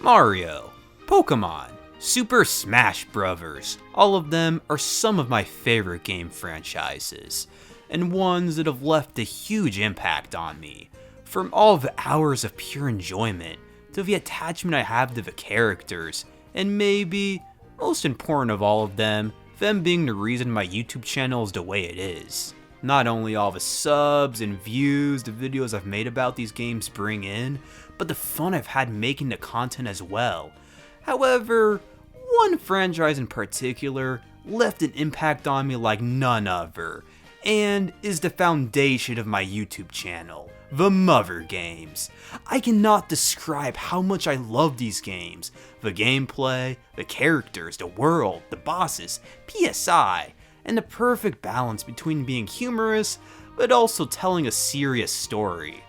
Mario, Pokemon, Super Smash Bros. All of them are some of my favorite game franchises, and ones that have left a huge impact on me. From all the hours of pure enjoyment, to the attachment I have to the characters, and maybe, most important of all of them being the reason my YouTube channel is the way it is. Not only all the subs and views the videos I've made about these games bring in, but the fun I've had making the content as well. However, one franchise in particular left an impact on me like none other, and is the foundation of my YouTube channel, the Mother games. I cannot describe how much I love these games. The gameplay, the characters, the world, the bosses, PSI, and the perfect balance between being humorous, but also telling a serious story.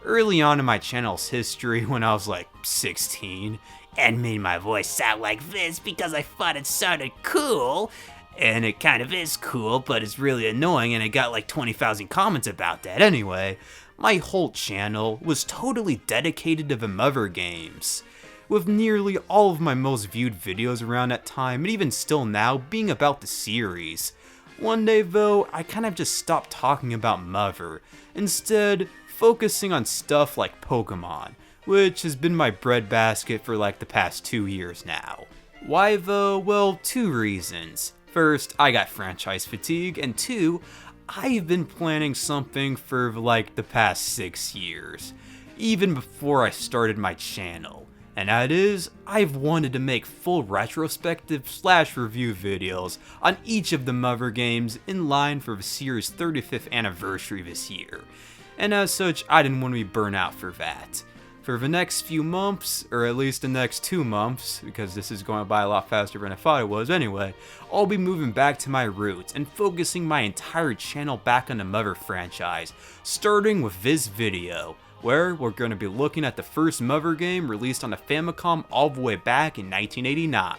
Early on in my channel's history, when I was like 16, and made my voice sound like this because I thought it sounded cool, and it kind of is cool, but it's really annoying, and it got like 20,000 comments about that anyway, my whole channel was totally dedicated to the Mother games, with nearly all of my most viewed videos around that time, and even still now, being about the series. One day though, I kind of just stopped talking about Mother, instead focusing on stuff like Pokemon, which has been my breadbasket for like the past 2 years now. Why though? Well, 2 reasons. First, I got franchise fatigue, and 2, I've been planning something for like the past 6 years, even before I started my channel. And that is, I've wanted to make full retrospective / review videos on each of the Mother games in line for the series' 35th anniversary this year. And as such, I didn't want to be burnt out for that. For the next few months, or at least the next 2 months, because this is going by a lot faster than I thought it was anyway, I'll be moving back to my roots and focusing my entire channel back on the Mother franchise, starting with this video, where we're going to be looking at the first Mother game released on the Famicom all the way back in 1989.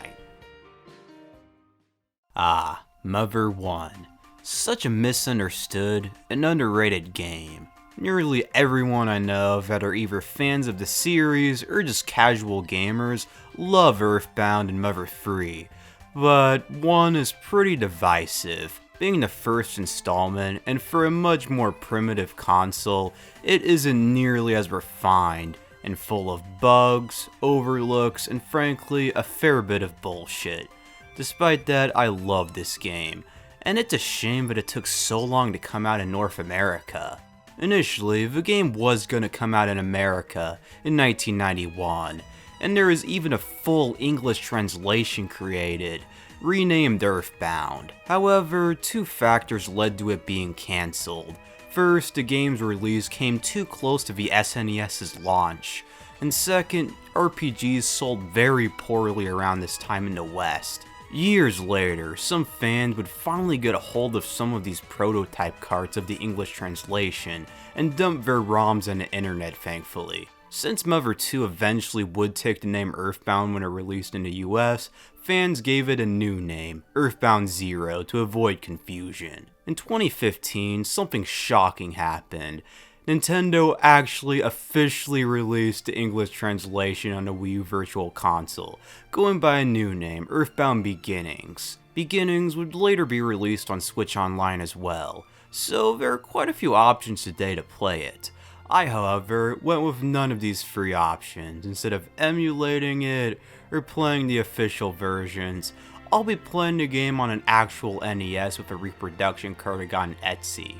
Mother 1. Such a misunderstood and underrated game. Nearly everyone I know that are either fans of the series or just casual gamers love Earthbound and Mother 3, but 1 is pretty divisive. Being the first installment, and for a much more primitive console, it isn't nearly as refined and full of bugs, overlooks, and frankly, a fair bit of bullshit. Despite that, I love this game, and it's a shame that it took so long to come out in North America. Initially, the game was going to come out in America in 1991, and there is even a full English translation created, renamed Earthbound. However, 2 factors led to it being cancelled. First, the game's release came too close to the SNES's launch, and second, RPGs sold very poorly around this time in the West. Years later, some fans would finally get a hold of some of these prototype carts of the English translation, and dump their ROMs on the internet thankfully. Since Mother 2 eventually would take the name Earthbound when it released in the US, fans gave it a new name, Earthbound Zero, to avoid confusion. In 2015, something shocking happened. Nintendo actually officially released the English translation on the Wii U Virtual Console, going by a new name, Earthbound Beginnings. Beginnings would later be released on Switch Online as well, so there are quite a few options today to play it. I, however, went with none of these free options. Instead of emulating it or playing the official versions, I'll be playing the game on an actual NES with a reproduction card I got on Etsy.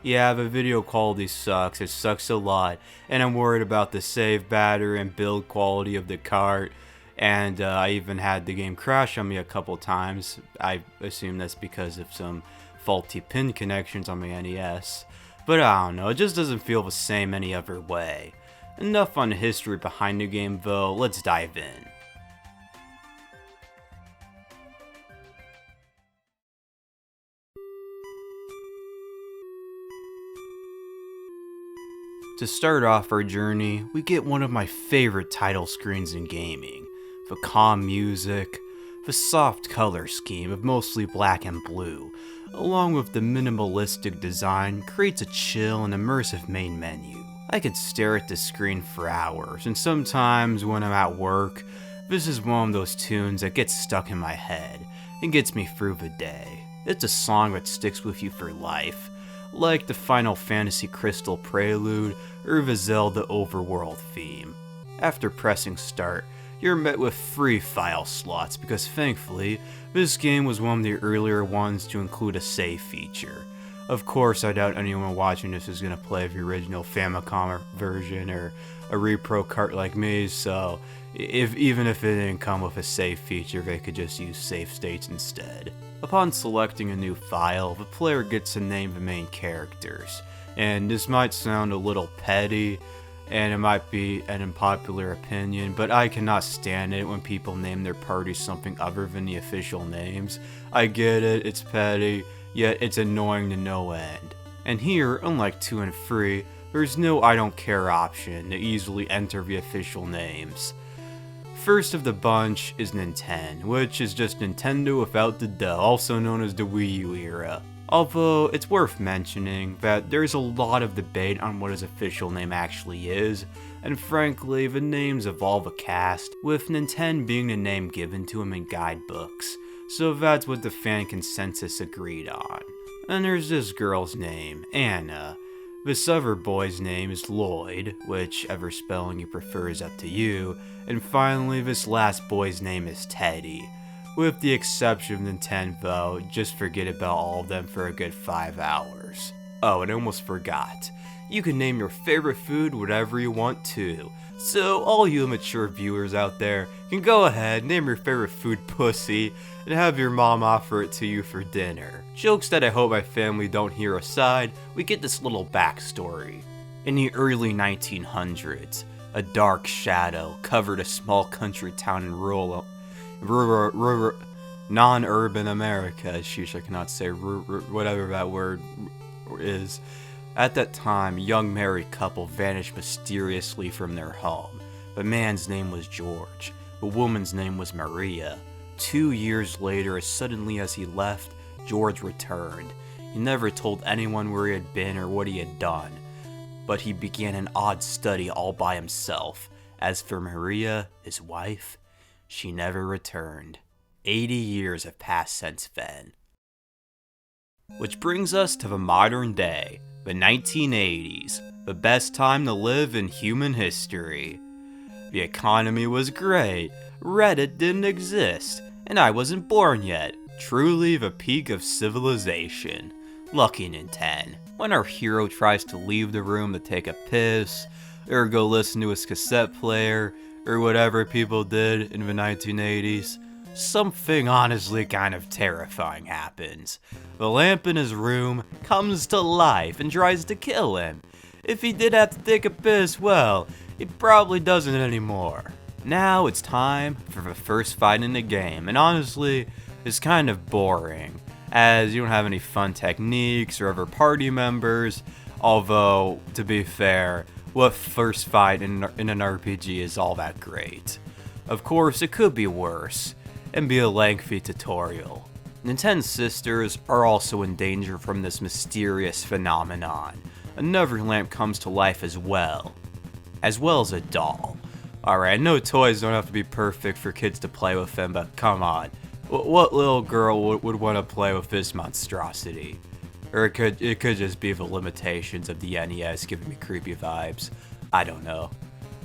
Yeah, the video quality sucks, it sucks a lot, and I'm worried about the save battery and build quality of the cart, and I even had the game crash on me a couple times. I assume that's because of some faulty pin connections on my NES, but I don't know, it just doesn't feel the same any other way. Enough on the history behind the game though, let's dive in. To start off our journey, we get one of my favorite title screens in gaming. The calm music, the soft color scheme of mostly black and blue, along with the minimalistic design, creates a chill and immersive main menu. I could stare at the screen for hours, and sometimes when I'm at work, this is one of those tunes that gets stuck in my head and gets me through the day. It's a song that sticks with you for life, like the Final Fantasy Crystal Prelude or the Zelda Overworld theme. After pressing start, you're met with 3 file slots because thankfully, this game was one of the earlier ones to include a save feature. Of course, I doubt anyone watching this is going to play the original Famicom version or a repro cart like me, so even if it didn't come with a save feature, they could just use save states instead. Upon selecting a new file, the player gets to name the main characters, and this might sound a little petty, and it might be an unpopular opinion, but I cannot stand it when people name their party something other than the official names. I get it, it's petty, yet it's annoying to no end. And here, unlike 2 and 3, there's no I don't care option to easily enter the official names. First of the bunch is Nintendo, which is just Nintendo without the duh, also known as the Wii U era. Although, it's worth mentioning that there's a lot of debate on what his official name actually is, and frankly, the names of all the cast, with Nintendo being the name given to him in guidebooks, so that's what the fan consensus agreed on. And there's this girl's name, Anna. This other boy's name is Lloyd, whichever spelling you prefer is up to you, and finally this last boy's name is Teddy. With the exception of Nintendo, just forget about all of them for a good 5 hours. Oh, and I almost forgot. You can name your favorite food whatever you want to. So all you mature viewers out there can go ahead, name your favorite food Pussy, and have your mom offer it to you for dinner. Jokes that I hope my family don't hear aside, we get this little backstory. In the early 1900s, a dark shadow covered a small country town in rural non-urban America. Sheesh, I cannot say whatever that word is. At that time, a young married couple vanished mysteriously from their home. The man's name was George. The woman's name was Maria. 2 years later, as suddenly as he left, George returned. He never told anyone where he had been or what he had done, but he began an odd study all by himself. As for Maria, his wife, she never returned. 80 years have passed since then. Which brings us to the modern day, the 1980s, the best time to live in human history. The economy was great, Reddit didn't exist, and I wasn't born yet. Truly the peak of civilization. Lucky Nintendo. When our hero tries to leave the room to take a piss, or go listen to his cassette player, or whatever people did in the 1980s, something honestly kind of terrifying happens. The lamp in his room comes to life and tries to kill him. If he did have to take a piss, well, he probably doesn't anymore. Now it's time for the first fight in the game, and honestly, it's kind of boring, as you don't have any fun techniques or other party members, although, to be fair, what first fight in an RPG is all that great? Of course, it could be worse, and be a lengthy tutorial. Nintendo's sisters are also in danger from this mysterious phenomenon. Another lamp comes to life as well as a doll. Alright, I know toys don't have to be perfect for kids to play with them, but come on. What little girl would want to play with this monstrosity? Or it could just be the limitations of the NES giving me creepy vibes. I don't know.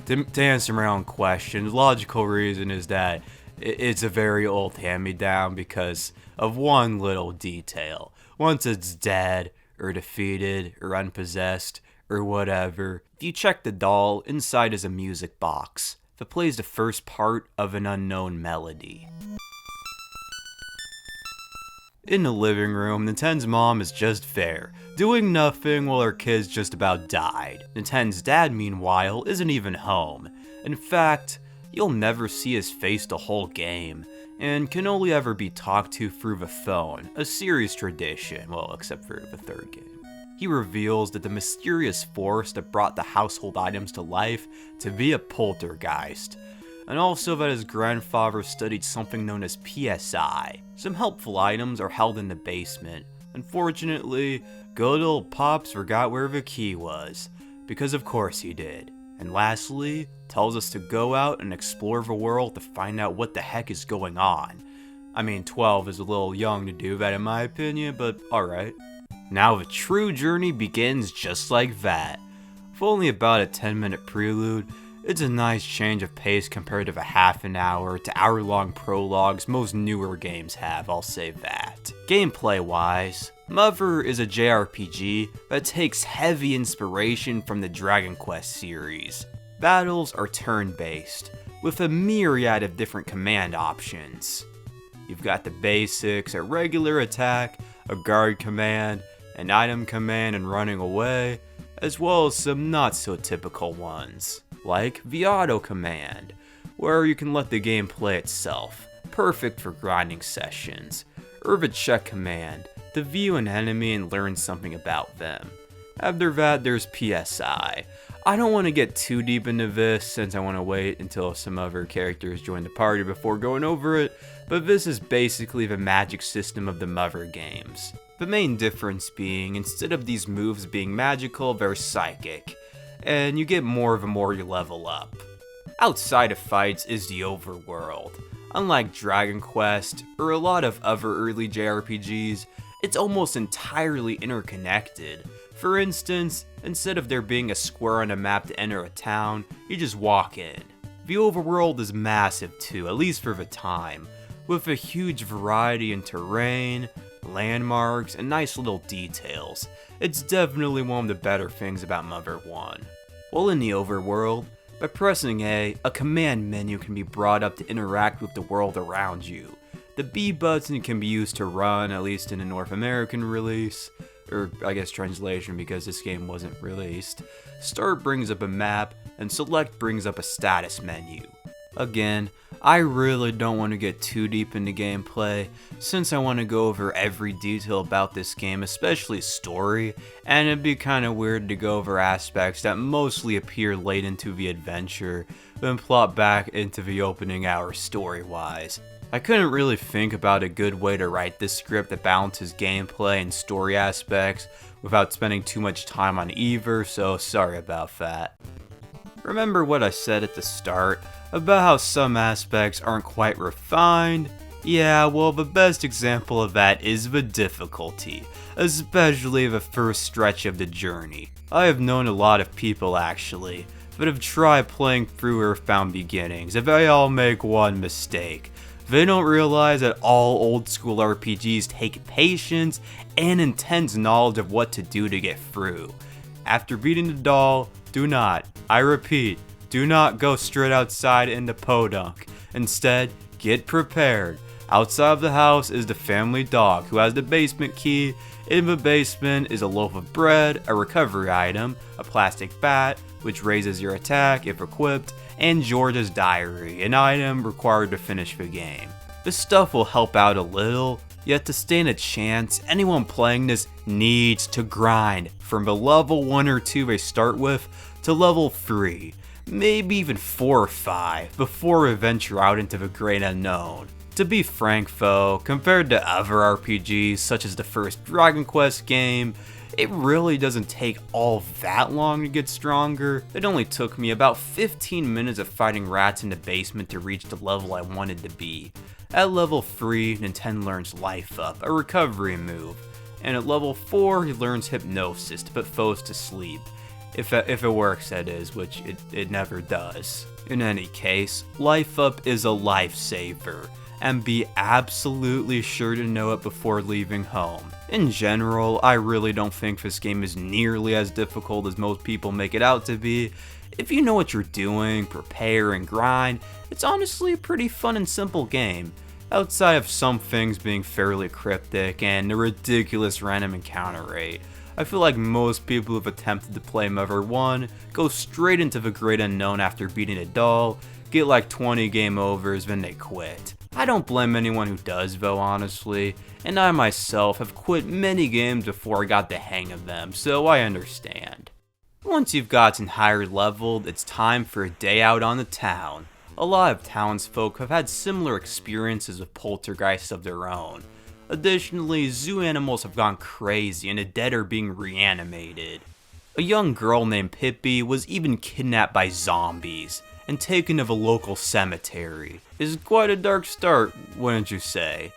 To answer my own question, the logical reason is that it's a very old hand-me-down because of one little detail. Once it's dead, or defeated, or unpossessed, or whatever, if you check the doll, inside is a music box that plays the first part of an unknown melody. In the living room, Nintendo's mom is just there, doing nothing while her kids just about died. Nintendo's dad, meanwhile, isn't even home. In fact, you'll never see his face the whole game, and can only ever be talked to through the phone, a series tradition, well, except for the third game. He reveals that the mysterious force that brought the household items to life to be a poltergeist, and also that his grandfather studied something known as PSI. Some helpful items are held in the basement. Unfortunately, good old Pops forgot where the key was. because of course he did. And lastly, tells us to go out and explore the world to find out what the heck is going on. I mean, 12 is a little young to do that in my opinion, but alright. Now the true journey begins just like that. With only about a 10-minute prelude, it's a nice change of pace compared to the half an hour to hour-long prologues most newer games have, I'll say that. Gameplay-wise, Mother is a JRPG that takes heavy inspiration from the Dragon Quest series. Battles are turn-based, with a myriad of different command options. You've got the basics, a regular attack, a guard command, an item command and running away, as well as some not so typical ones, like the auto command, where you can let the game play itself, perfect for grinding sessions, or the check command, to view an enemy and learn something about them. After that, there's PSI. I don't want to get too deep into this since I want to wait until some other characters join the party before going over it, but this is basically the magic system of the Mother games. The main difference being, instead of these moves being magical, they're psychic, and you get more the more you level up. Outside of fights is the overworld. Unlike Dragon Quest, or a lot of other early JRPGs, it's almost entirely interconnected. For instance, instead of there being a square on a map to enter a town, you just walk in. The overworld is massive too, at least for the time, with a huge variety in terrain, landmarks, and nice little details. It's definitely one of the better things about Mother 1. While in the overworld, by pressing A, a command menu can be brought up to interact with the world around you. The B button can be used to run, at least in the North American release, or I guess translation because this game wasn't released. Start brings up a map, and select brings up a status menu. Again, I really don't want to get too deep into gameplay, since I want to go over every detail about this game, especially story, and it'd be kinda weird to go over aspects that mostly appear late into the adventure, then plot back into the opening hour story-wise. I couldn't really think about a good way to write this script that balances gameplay and story aspects without spending too much time on either, so sorry about that. Remember what I said at the start about how some aspects aren't quite refined? Yeah, well, the best example of that is the difficulty, especially the first stretch of the journey. I have known a lot of people actually that have tried playing through Earthbound beginnings, and they all make one mistake. They don't realize that all old school RPGs take patience and intense knowledge of what to do to get through. After beating the doll, do not, I repeat, do not go straight outside into Podunk. Instead, get prepared. Outside of the house is the family dog who has the basement key. In the basement is a loaf of bread, a recovery item, a plastic bat, which raises your attack if equipped, and George's diary, an item required to finish the game. This stuff will help out a little, yet to stand a chance, anyone playing this needs to grind from the level 1 or 2 they start with to level 3, maybe even 4 or 5, before we venture out into the great unknown. To be frank though, compared to other RPGs such as the first Dragon Quest game, it really doesn't take all that long to get stronger. It only took me about 15 minutes of fighting rats in the basement to reach the level I wanted to be. At level 3, Nintendo learns Life Up, a recovery move, and at level 4 he learns Hypnosis to put foes to sleep. If it works, that is, which it never does. In any case, Life Up is a lifesaver, and be absolutely sure to know it before leaving home. In general, I really don't think this game is nearly as difficult as most people make it out to be. If you know what you're doing, prepare and grind, it's honestly a pretty fun and simple game, outside of some things being fairly cryptic and a ridiculous random encounter rate. I feel like most people who've attempted to play Mother 1 go straight into the great unknown after beating a doll, get like 20 game overs, then they quit. I don't blame anyone who does though, honestly, and I myself have quit many games before I got the hang of them, so I understand. Once you've gotten higher leveled, it's time for a day out on the town. A lot of townsfolk have had similar experiences with poltergeists of their own. Additionally, zoo animals have gone crazy and the dead are being reanimated. A young girl named Pippi was even kidnapped by zombies and taken to a local cemetery. It's quite a dark start, wouldn't you say?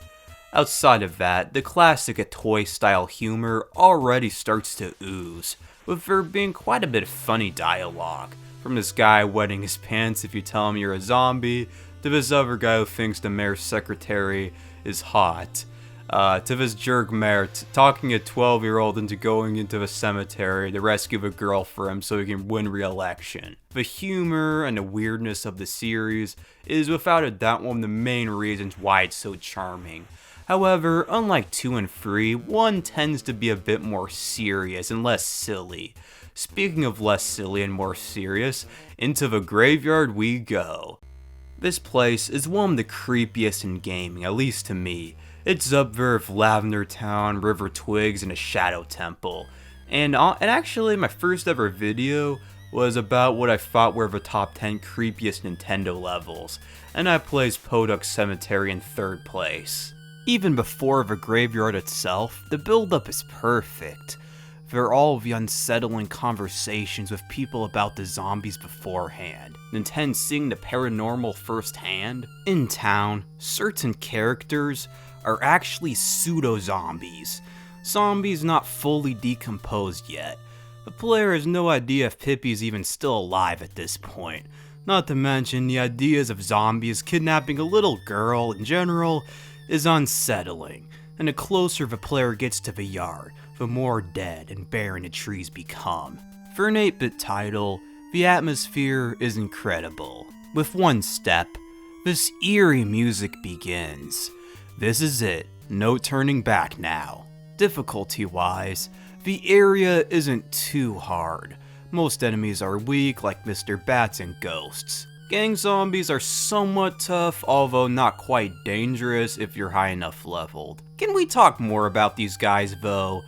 Outside of that, the classic Itoi style humor already starts to ooze, with there being quite a bit of funny dialogue. From this guy wetting his pants if you tell him you're a zombie, to this other guy who thinks the mayor's secretary is hot. To this jerk mayor talking a 12-year-old into going into the cemetery to rescue the girl for him so he can win re-election. The humor and the weirdness of the series is without a doubt one of the main reasons why it's so charming. However, unlike 2 and 3, 1 tends to be a bit more serious and less silly. Speaking of less silly and more serious, into the graveyard we go. This place is one of the creepiest in gaming, at least to me. It's up there with Lavender Town, River Twigs, and a Shadow Temple. And actually, my first ever video was about what I thought were the top 10 creepiest Nintendo levels, and I placed Podunk Cemetery in 3rd place. Even before the graveyard itself, the build-up is perfect. There are all the unsettling conversations with people about the zombies beforehand, Nintendo seeing the paranormal firsthand. In town, certain characters are actually pseudo-zombies. Zombies not fully decomposed yet. The player has no idea if Pippi's even still alive at this point. Not to mention, the ideas of zombies kidnapping a little girl in general is unsettling, and the closer the player gets to the yard, the more dead and barren the trees become. For an 8-bit title, the atmosphere is incredible. With one step, this eerie music begins. This is it, no turning back now. Difficulty-wise, the area isn't too hard. Most enemies are weak, like Mr. Bats and Ghosts. Gang zombies are somewhat tough, although not quite dangerous if you're high enough leveled. Can we talk more about these guys though?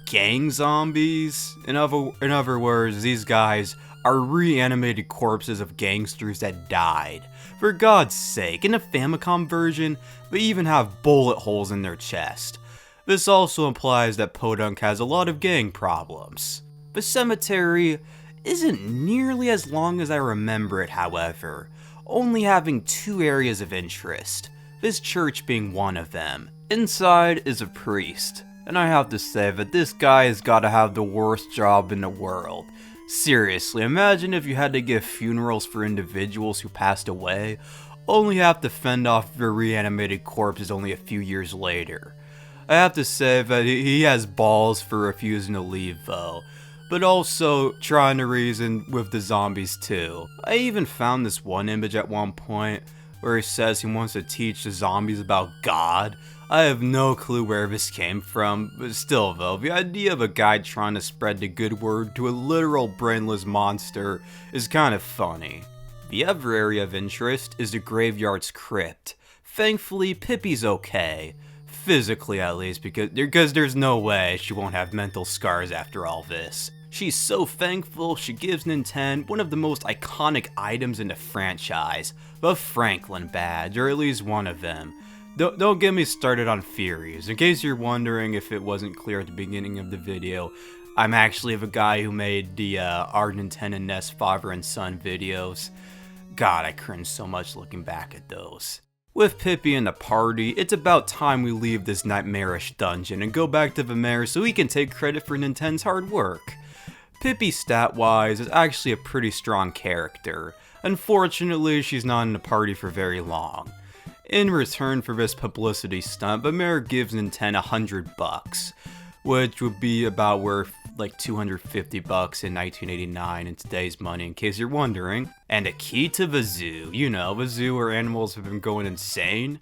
Gang zombies? In other words, these guys are reanimated corpses of gangsters that died. For God's sake, in the Famicom version, they even have bullet holes in their chest. This also implies that Podunk has a lot of gang problems. The cemetery isn't nearly as long as I remember it, however, only having 2 areas of interest, this church being one of them. Inside is a priest, and I have to say that this guy has gotta have the worst job in the world. Seriously, imagine if you had to give funerals for individuals who passed away, only have to fend off their reanimated corpses only a few years later. I have to say that he has balls for refusing to leave though, but also trying to reason with the zombies too. I even found this one image at one point where he says he wants to teach the zombies about God. I have no clue where this came from, but still though, the idea of a guy trying to spread the good word to a literal brainless monster is kind of funny. The other area of interest is the graveyard's crypt. Thankfully, Pippi's okay. Physically at least, because there's no way she won't have mental scars after all this. She's so thankful she gives Nintendo one of the most iconic items in the franchise, the Franklin badge, or at least one of them. Don't get me started on theories. In case you're wondering if it wasn't clear at the beginning of the video, I'm actually the guy who made the our Nintendo and NES father and son videos. God, I cringe so much looking back at those. With Pippi and the party, it's about time we leave this nightmarish dungeon and go back to the mayor so he can take credit for Nintendo's hard work. Pippi, stat-wise, is actually a pretty strong character. Unfortunately, she's not in the party for very long. In return for this publicity stunt, the mayor gives Nintendo $100, which would be about worth like $250 in 1989 in today's money, in case you're wondering. And a key to the zoo. You know, the zoo where animals have been going insane.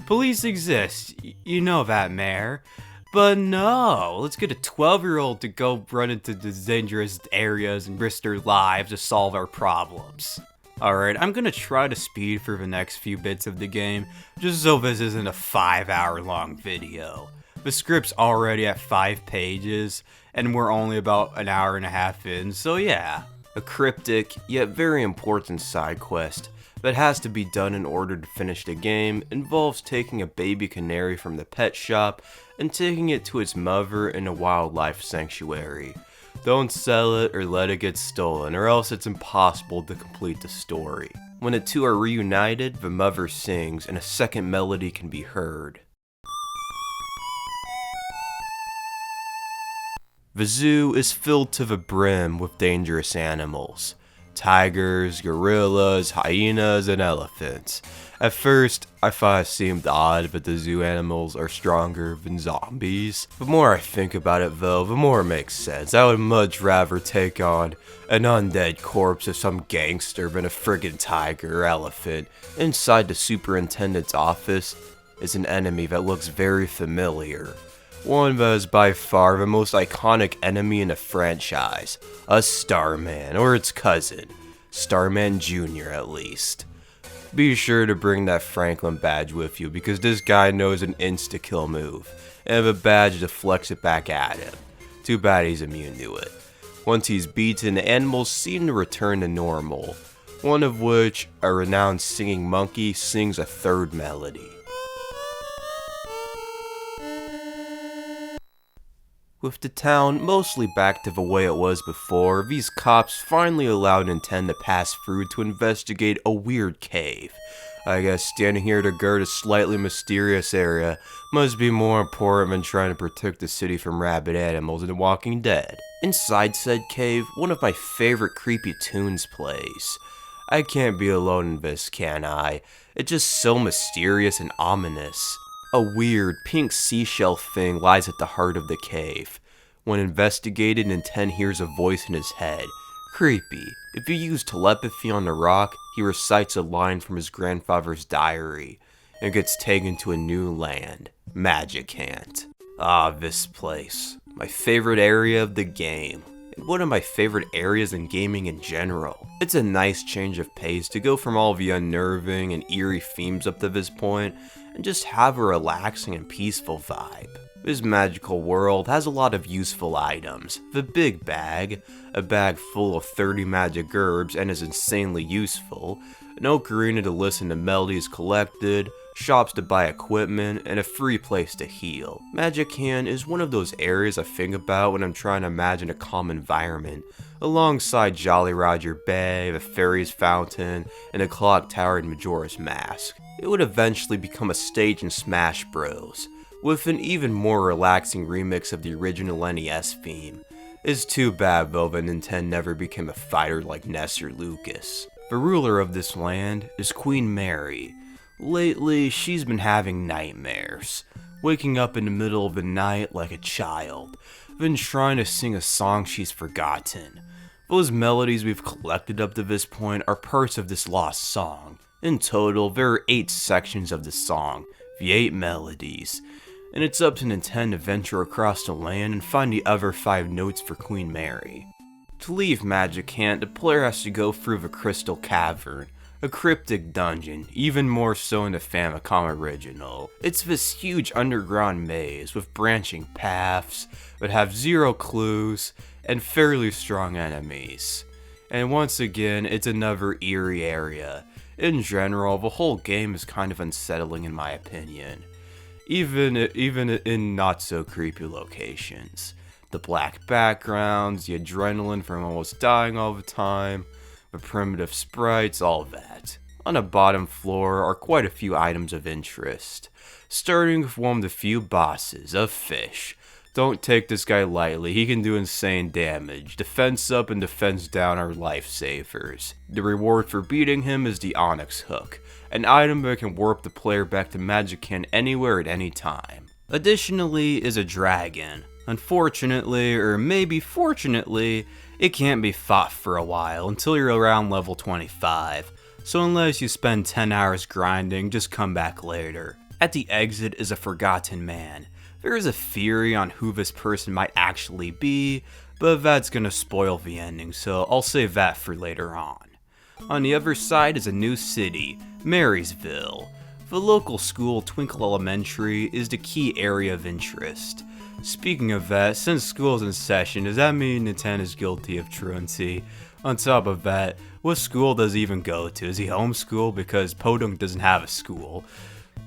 Police exist, you know that, Mayor. But no, let's get a 12-year-old to go run into the dangerous areas and risk their lives to solve our problems. Alright, I'm gonna try to speed through the next few bits of the game, just so this isn't a 5-hour-long video. The script's already at 5 pages, and we're only about an hour and a half in, so yeah. A cryptic, yet very important side quest that has to be done in order to finish the game involves taking a baby canary from the pet shop and taking it to its mother in a wildlife sanctuary. Don't sell it or let it get stolen, or else it's impossible to complete the story. When the two are reunited, the mother sings and a second melody can be heard. The zoo is filled to the brim with dangerous animals. Tigers, gorillas, hyenas, and elephants. At first, I thought it seemed odd that the zoo animals are stronger than zombies. The more I think about it though, the more it makes sense. I would much rather take on an undead corpse of some gangster than a friggin' tiger or elephant. Inside the superintendent's office is an enemy that looks very familiar. One that is by far the most iconic enemy in the franchise, a Starman, or its cousin, Starman Jr. at least. Be sure to bring that Franklin badge with you because this guy knows an insta-kill move, and a badge to flex it back at him. Too bad he's immune to it. Once he's beaten, the animals seem to return to normal, one of which, a renowned singing monkey, sings a third melody. With the town mostly back to the way it was before, these cops finally allowed Nintendo to pass through to investigate a weird cave. I guess standing here to guard a slightly mysterious area must be more important than trying to protect the city from rabid animals in The Walking Dead. Inside said cave, one of my favorite creepy tunes plays. I can't be alone in this, can I? It's just so mysterious and ominous. A weird, pink seashell thing lies at the heart of the cave. When investigated, Nintendo hears a voice in his head. Creepy. If you use telepathy on the rock, he recites a line from his grandfather's diary, and gets taken to a new land, Magicant. Ah, this place. My favorite area of the game. And one of my favorite areas in gaming in general. It's a nice change of pace to go from all the unnerving and eerie themes up to this point, and just have a relaxing and peaceful vibe. This magical world has a lot of useful items. The big bag, a bag full of 30 magic herbs and is insanely useful, an ocarina to listen to melodies collected, shops to buy equipment, and a free place to heal. Magicant is one of those areas I think about when I'm trying to imagine a calm environment, alongside Jolly Roger Bay, the Fairy's Fountain, and the Clock Tower in Majora's Mask. It would eventually become a stage in Smash Bros, with an even more relaxing remix of the original NES theme. It's too bad though that Nintendo never became a fighter like Ness or Lucas. The ruler of this land is Queen Mary. Lately, she's been having nightmares, waking up in the middle of the night like a child, then trying to sing a song she's forgotten. Those melodies we've collected up to this point are parts of this lost song. In total, there are 8 sections of the song, the 8 melodies, and it's up to Nintendo to venture across the land and find the other 5 notes for Queen Mary. To leave Magicant, the player has to go through the Crystal Cavern, a cryptic dungeon, even more so in the Famicom original. It's this huge underground maze with branching paths that have 0 clues and fairly strong enemies. And once again, it's another eerie area. In general, the whole game is kind of unsettling in my opinion, even in not so creepy locations. The black backgrounds, the adrenaline from almost dying all the time, the primitive sprites, all that. On the bottom floor are quite a few items of interest, starting with one of the few bosses, a fish. Don't take this guy lightly, he can do insane damage. Defense up and defense down are lifesavers. The reward for beating him is the Onyx Hook, an item that can warp the player back to Magicant anywhere at any time. Additionally is a dragon. Unfortunately, or maybe fortunately, it can't be fought for a while until you're around level 25, so unless you spend 10 hours grinding, just come back later. At the exit is a forgotten man. There is a theory on who this person might actually be, but that's gonna spoil the ending, so I'll save that for later on. On the other side is a new city, Maryville. The local school, Twinkle Elementary, is the key area of interest. Speaking of that, since school's in session, does that mean Nintendo is guilty of truancy? On top of that, what school does he even go to? Is he homeschooled because Podunk doesn't have a school?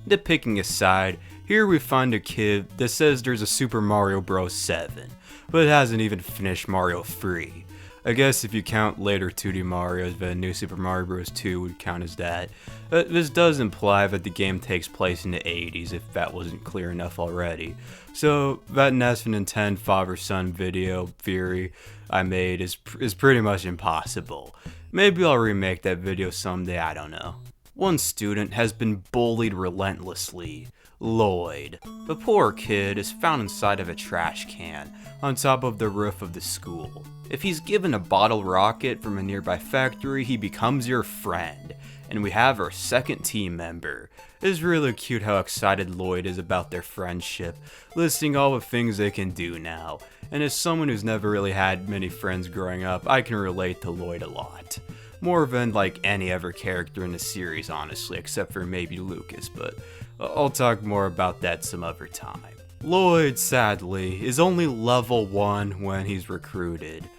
Nitpicking aside, here we find a kid that says there's a Super Mario Bros. 7, but hasn't even finished Mario 3. I guess if you count later 2D Marios, the new Super Mario Bros. 2 would count as that. This does imply that the game takes place in the 80s, if that wasn't clear enough already. So that NES and Nintendo father-son video theory I made is pretty much impossible. Maybe I'll remake that video someday, I don't know. One student has been bullied relentlessly. Lloyd. The poor kid is found inside of a trash can, on top of the roof of the school. If he's given a bottle rocket from a nearby factory, he becomes your friend. And we have our second team member. It's really cute how excited Lloyd is about their friendship, listing all the things they can do now. And as someone who's never really had many friends growing up, I can relate to Lloyd a lot. More than like any other character in the series, honestly, except for maybe Lucas, but I'll talk more about that some other time. Lloyd, sadly, is only level 1 when he's recruited.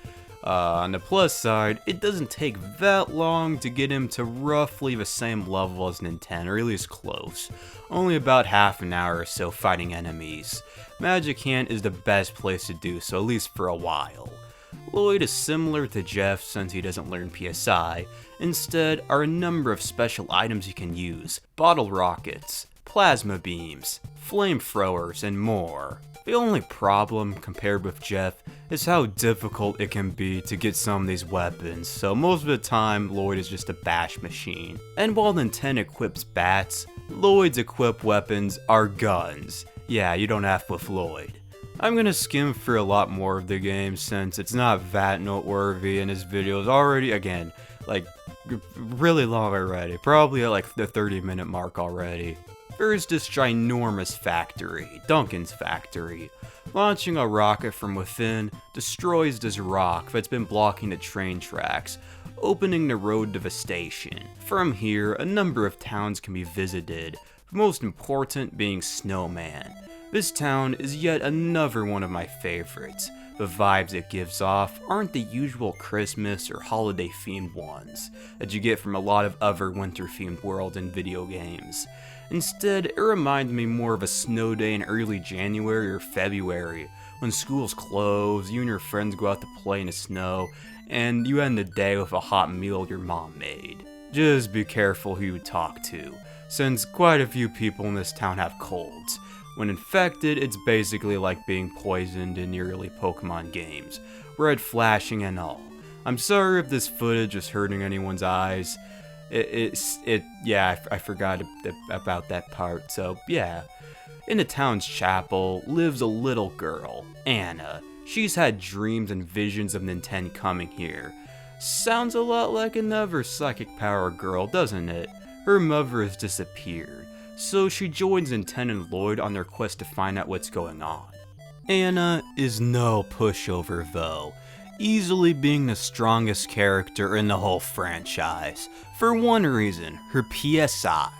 On the plus side, it doesn't take that long to get him to roughly the same level as Nintendo, or at least close. Only about half an hour or so fighting enemies. Magicant is the best place to do so, at least for a while. Lloyd is similar to Jeff since he doesn't learn PSI. Instead are a number of special items you can use. Bottle rockets, plasma beams, flamethrowers, and more. The only problem, compared with Jeff, is how difficult it can be to get some of these weapons, so most of the time, Lloyd is just a bash machine. And while Nintendo equips bats, Lloyd's equipped weapons are guns. Yeah, you don't have with Lloyd. I'm gonna skim through a lot more of the game since it's not that noteworthy and his video is already, again, like, really long already. Probably at like the 30-minute mark already. There's this ginormous factory, Duncan's factory. Launching a rocket from within destroys this rock that's been blocking the train tracks, opening the road to the station. From here, a number of towns can be visited, the most important being Snowman. This town is yet another one of my favorites. The vibes it gives off aren't the usual Christmas or holiday themed ones that you get from a lot of other winter themed worlds in video games. Instead, it reminds me more of a snow day in early January or February, when schools close, you and your friends go out to play in the snow, and you end the day with a hot meal your mom made. Just be careful who you talk to, since quite a few people in this town have colds. When infected, it's basically like being poisoned in the early Pokemon games, red flashing and all. I'm sorry if this footage is hurting anyone's eyes. I forgot about that part, so yeah. In the town's chapel lives a little girl, Anna. She's had dreams and visions of Nintendo coming here. Sounds a lot like another psychic power girl, doesn't it? Her mother has disappeared, so she joins Nintendo and Lloyd on their quest to find out what's going on. Anna is no pushover though, easily being the strongest character in the whole franchise, for one reason, her PSI.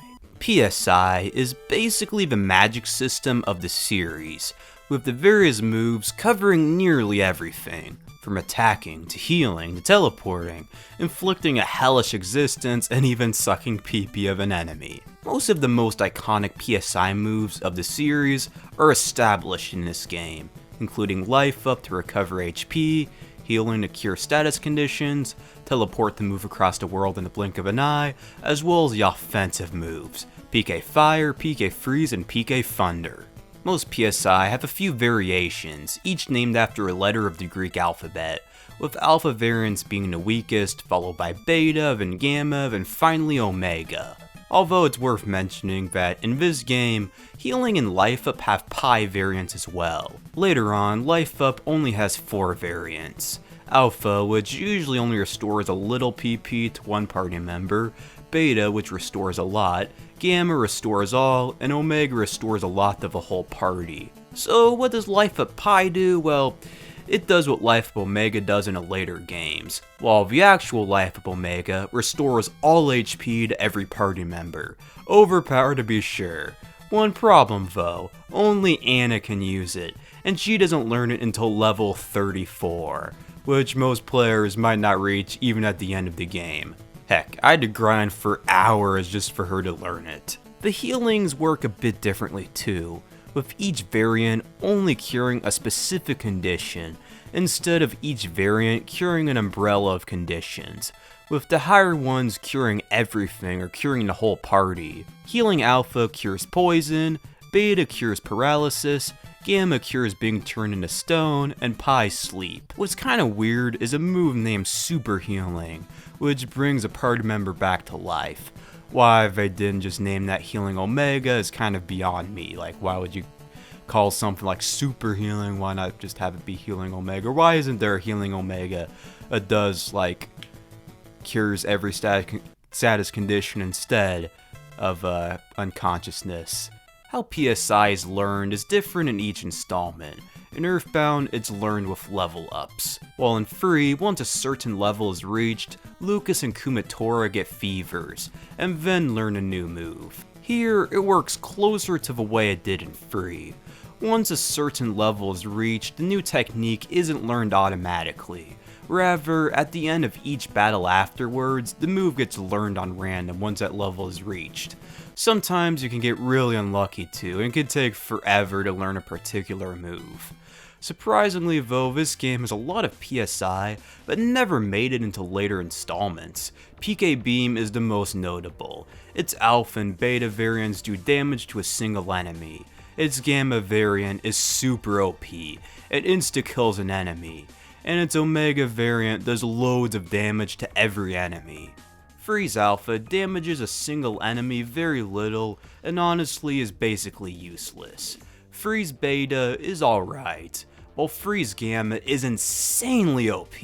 PSI is basically the magic system of the series, with the various moves covering nearly everything, from attacking to healing to teleporting, inflicting a hellish existence and even sucking pee-pee of an enemy. Most of the most iconic PSI moves of the series are established in this game, including life up to recover HP, healing to cure status conditions, teleport to move across the world in the blink of an eye, as well as the offensive moves, PK Fire, PK Freeze, and PK Thunder. Most PSI have a few variations, each named after a letter of the Greek alphabet, with alpha variants being the weakest, followed by beta, then gamma, and finally omega. Although it's worth mentioning that in this game, healing and life up have pi variants as well. Later on, life up only has 4 variants. Alpha, which usually only restores a little PP to one party member, Beta, which restores a lot, Gamma restores all, and Omega restores a lot to the whole party. So what does life up pi do? Well, it does what Life Up Omega does in the later games, while the actual Life Up Omega restores all HP to every party member. Overpowered to be sure. One problem though, only Anna can use it, and she doesn't learn it until level 34, which most players might not reach even at the end of the game. Heck, I had to grind for hours just for her to learn it. The healings work a bit differently too, with each variant only curing a specific condition, instead of each variant curing an umbrella of conditions, with the higher ones curing everything or curing the whole party. Healing Alpha cures poison, Beta cures paralysis, Gamma cures being turned into stone, and Pi sleep. What's kinda weird is a move named Super Healing, which brings a party member back to life. Why they didn't just name that Healing Omega is kind of beyond me. Like, why would you call something like Super Healing? Why not just have it be Healing Omega? Or why isn't there a Healing Omega that does, like, cures every status condition instead of unconsciousness? How PSI is learned is different in each installment. In Earthbound, it's learned with level ups, while in Free, once a certain level is reached, Lucas and Kumatora get fevers, and then learn a new move. Here, it works closer to the way it did in Free. Once a certain level is reached, the new technique isn't learned automatically. Rather, at the end of each battle afterwards, the move gets learned on random once that level is reached. Sometimes you can get really unlucky too, and it can take forever to learn a particular move. Surprisingly though, this game has a lot of PSI, but never made it into later installments. PK Beam is the most notable. Its Alpha and Beta variants do damage to a single enemy. Its Gamma variant is super OP, it insta-kills an enemy, and its Omega variant does loads of damage to every enemy. Freeze Alpha damages a single enemy very little, and honestly is basically useless. Freeze Beta is alright, while Freeze Gamma is insanely OP,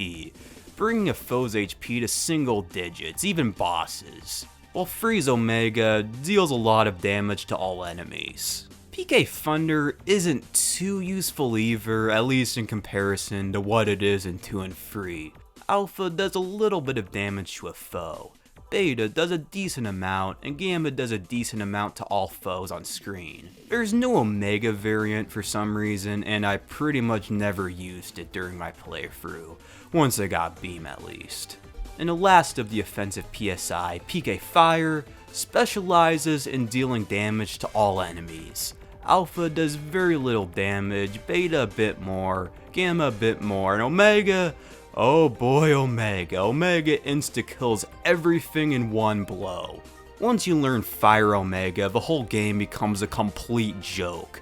bringing a foe's HP to single digits, even bosses, while Freeze Omega deals a lot of damage to all enemies. PK Thunder isn't too useful either, at least in comparison to what it is in 2 and 3. Alpha does a little bit of damage to a foe, Beta does a decent amount, and Gamma does a decent amount to all foes on screen. There's no Omega variant for some reason, and I pretty much never used it during my playthrough, once I got Beam at least. And the last of the offensive PSI, PK Fire, specializes in dealing damage to all enemies. Alpha does very little damage, Beta a bit more, Gamma a bit more, and Omega, oh boy, Omega insta-kills everything in one blow. Once you learn Fire Omega, the whole game becomes a complete joke.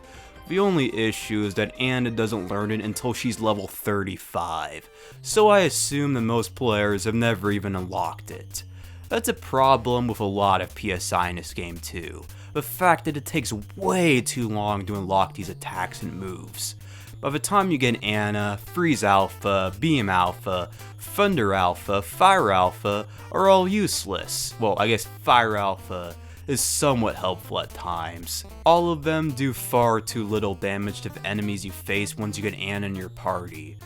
The only issue is that Anna doesn't learn it until she's level 35, so I assume that most players have never even unlocked it. That's a problem with a lot of PSI in this game too, the fact that it takes way too long to unlock these attacks and moves. By the time you get Anna, Freeze Alpha, Beam Alpha, Thunder Alpha, Fire Alpha are all useless. Well, I guess Fire Alpha is somewhat helpful at times. All of them do far too little damage to the enemies you face once you get Anna in your party,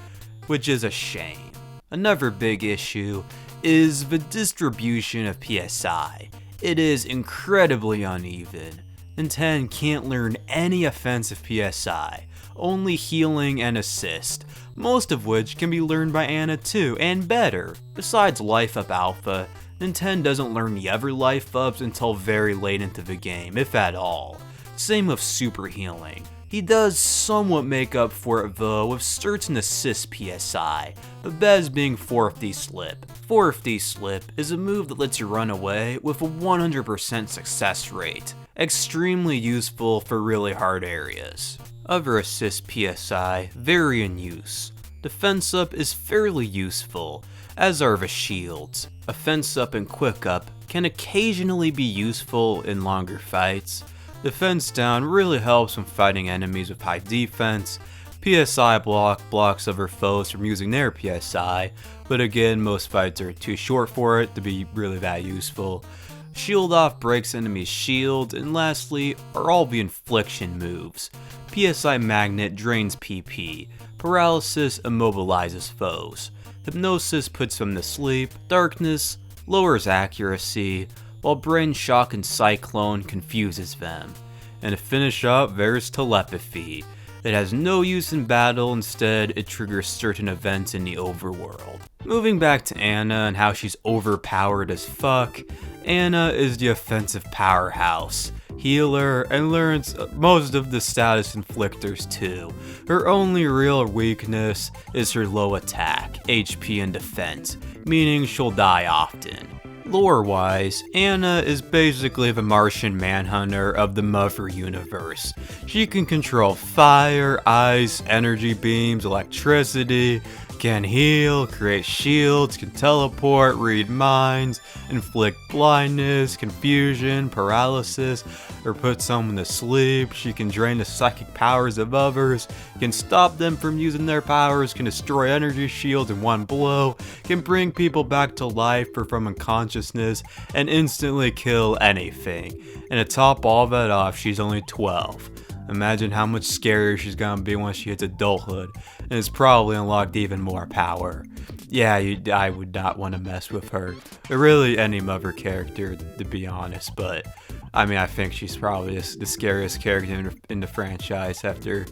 which is a shame. Another big issue is the distribution of PSI. It is incredibly uneven. Nintendo can't learn any offensive PSI, only healing and assist, most of which can be learned by Anna too, and better. Besides Life Up Alpha, Nintendo doesn't learn the other life ups until very late into the game, if at all. Same with Super Healing. He does somewhat make up for it though with certain assist PSI, the best being 4FD Slip. 4FD Slip is a move that lets you run away with a 100% success rate, extremely useful for really hard areas. Other assist PSI vary in use. Defense Up is fairly useful, as are the shields. Offense Up and Quick Up can occasionally be useful in longer fights. Defense Down really helps when fighting enemies with high defense. PSI Block blocks other foes from using their PSI, but again, most fights are too short for it to be really that useful. Shield Off breaks enemies' shields, and lastly are all the infliction moves. PSI Magnet drains PP, Paralysis immobilizes foes, Hypnosis puts them to sleep, Darkness lowers accuracy, while Brain Shock and Cyclone confuses them. And to finish up, there's Telepathy. It has no use in battle, instead it triggers certain events in the overworld. Moving back to Anna and how she's overpowered as fuck, Anna is the offensive powerhouse. healer, and learns most of the status inflictors too. Her only real weakness is her low attack, HP, and defense, meaning she'll die often. Lore-wise, Anna is basically the Martian Manhunter of the Mother universe. She can control fire, ice, energy beams, electricity, can heal, create shields, can teleport, read minds, inflict blindness, confusion, paralysis, or put someone to sleep. She can drain the psychic powers of others, can stop them from using their powers, can destroy energy shields in one blow, can bring people back to life or from unconsciousness, and instantly kill anything. And to top all that off, she's only 12. Imagine how much scarier she's gonna be once she hits adulthood, and has probably unlocked even more power. Yeah, I would not want to mess with her, or really any Mother character, to be honest, but I mean, I think she's probably the scariest character in the franchise after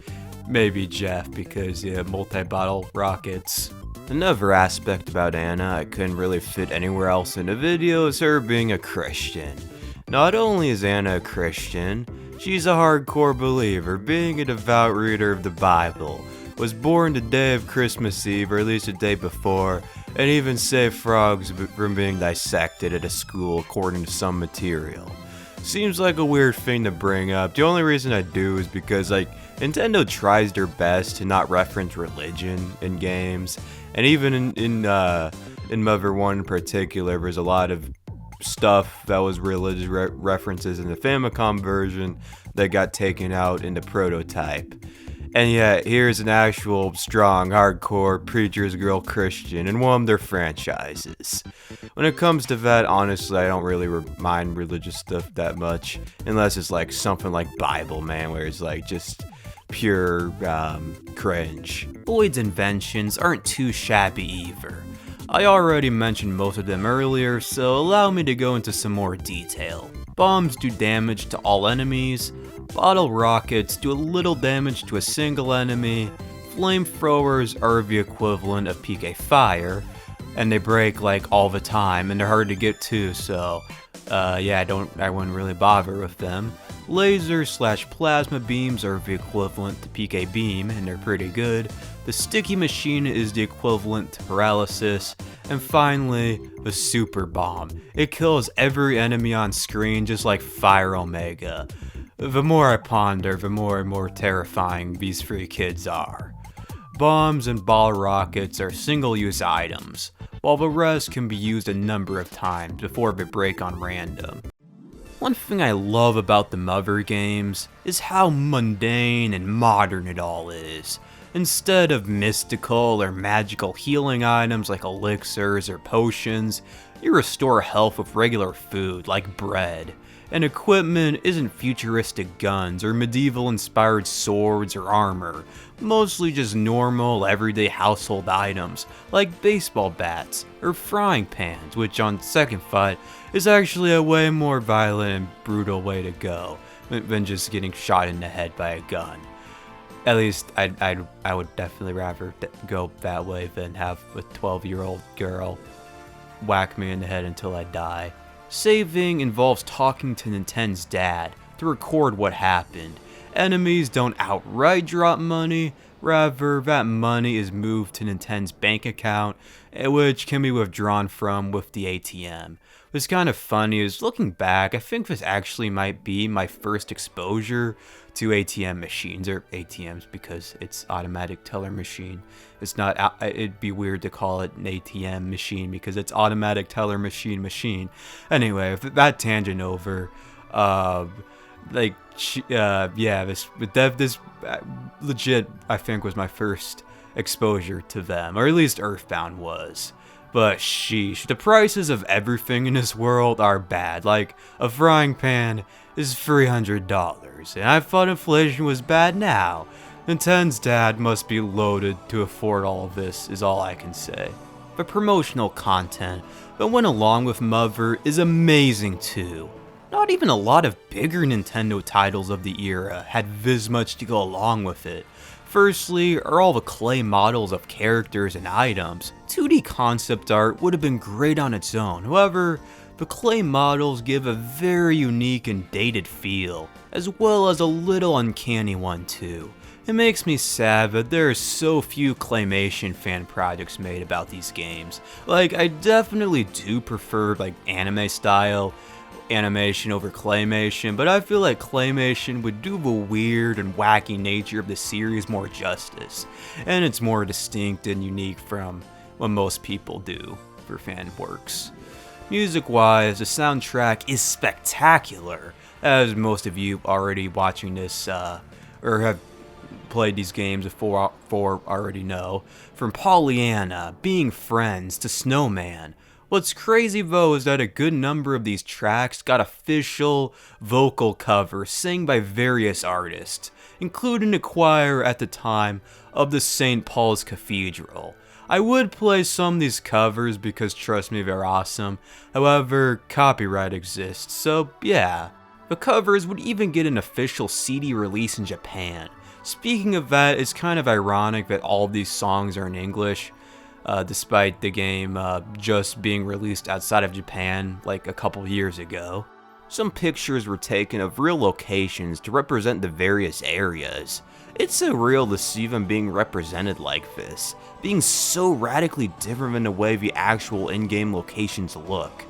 maybe Jeff, because yeah, multi-bottle rockets. Another aspect about Anna I couldn't really fit anywhere else in the video is her being a Christian. Not only is Anna a Christian, she's a hardcore believer, being a devout reader of the Bible, was born the day of Christmas Eve, or at least the day before, and even saved frogs from being dissected at a school according to some material. Seems like a weird thing to bring up. The only reason I do is because Nintendo tries their best to not reference religion in games, and even in Mother 1 in particular, there's a lot of stuff that was religious references in the Famicom version that got taken out in the prototype. And yet, here's an actual strong, hardcore preacher's girl Christian in one of their franchises. When it comes to that, honestly, I don't really mind religious stuff that much, unless it's like something like Bible, man, where it's like just pure cringe. Boyd's inventions aren't too shabby either. I already mentioned most of them earlier, so allow me to go into some more detail. Bombs do damage to all enemies, bottle rockets do a little damage to a single enemy, flamethrowers are the equivalent of PK fire, and they break like all the time, and they're hard to get to, so yeah, I wouldn't really bother with them. Laser/plasma beams are the equivalent to PK beam, and they're pretty good. The sticky machine is the equivalent to paralysis. And finally, the super bomb. It kills every enemy on screen just like Fire Omega. The more I ponder, the more and more terrifying these three kids are. Bombs and ball rockets are single-use items, while the rest can be used a number of times before they break on random. One thing I love about the Mother games is how mundane and modern it all is. Instead of mystical or magical healing items like elixirs or potions, you restore health with regular food like bread. And equipment isn't futuristic guns or medieval-inspired swords or armor, mostly just normal, everyday household items like baseball bats or frying pans, which on second thought is actually a way more violent and brutal way to go than just getting shot in the head by a gun. At least I would definitely rather go that way than have a 12-year-old girl whack me in the head until I die. Saving involves talking to Nintendo's dad to record what happened. Enemies don't outright drop money, rather that money is moved to Nintendo's bank account, which can be withdrawn from with the ATM. What's kind of funny is, looking back, I think this actually might be my first exposure to ATM machines, or ATMs because it's automatic teller machine. It's not, it'd be weird to call it an ATM machine because it's automatic teller machine. Anyway, that tangent over, yeah, this legit, I think, was my first exposure to them, or at least Earthbound was. But sheesh, the prices of everything in this world are bad. Like, a frying pan is $300, and I thought inflation was bad now. Nintendo's dad must be loaded to afford all of this, is all I can say. The promotional content that went along with Mother is amazing too. Not even a lot of bigger Nintendo titles of the era had this much to go along with it. Firstly, are all the clay models of characters and items. 2D concept art would have been great on its own, however, but clay models give a very unique and dated feel, as well as a little uncanny one too. It makes me sad that there are so few claymation fan projects made about these games. Like, I definitely do prefer like anime style animation over claymation, but I feel like claymation would do the weird and wacky nature of the series more justice, and it's more distinct and unique from what most people do for fan works. Music-wise, the soundtrack is spectacular, as most of you already watching this or have played these games before already know. From Pollyanna, Being Friends, to Snowman. What's crazy though is that a good number of these tracks got official vocal covers sung by various artists, including a choir at the time of the St. Paul's Cathedral. I would play some of these covers because trust me, they're awesome. However, copyright exists, so yeah. The covers would even get an official CD release in Japan. Speaking of that, it's kind of ironic that all of these songs are in English, despite the game just being released outside of Japan like a couple years ago. Some pictures were taken of real locations to represent the various areas. It's surreal to see them being represented like this, being so radically different than the way the actual in-game locations look.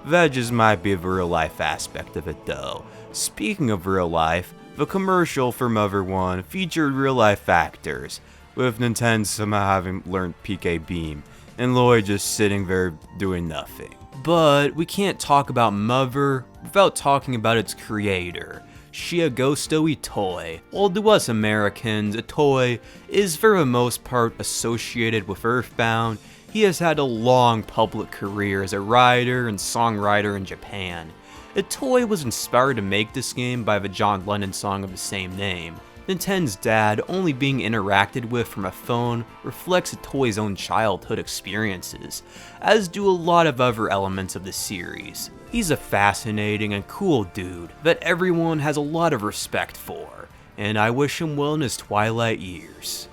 That just might be the real life aspect of it though. Speaking of real life, the commercial for Mother 1 featured real life actors, with Nintendo somehow having learned PK Beam, and Lloyd just sitting there doing nothing. But we can't talk about Mother without talking about its creator, Shigegosto Itoi. Well, to us Americans, Itoi is for the most part associated with Earthbound. He has had a long public career as a writer and songwriter in Japan. Itoi was inspired to make this game by the John Lennon song of the same name. Nintendo's dad only being interacted with from a phone reflects Itoi's own childhood experiences, as do a lot of other elements of the series. He's a fascinating and cool dude that everyone has a lot of respect for, and I wish him well in his twilight years.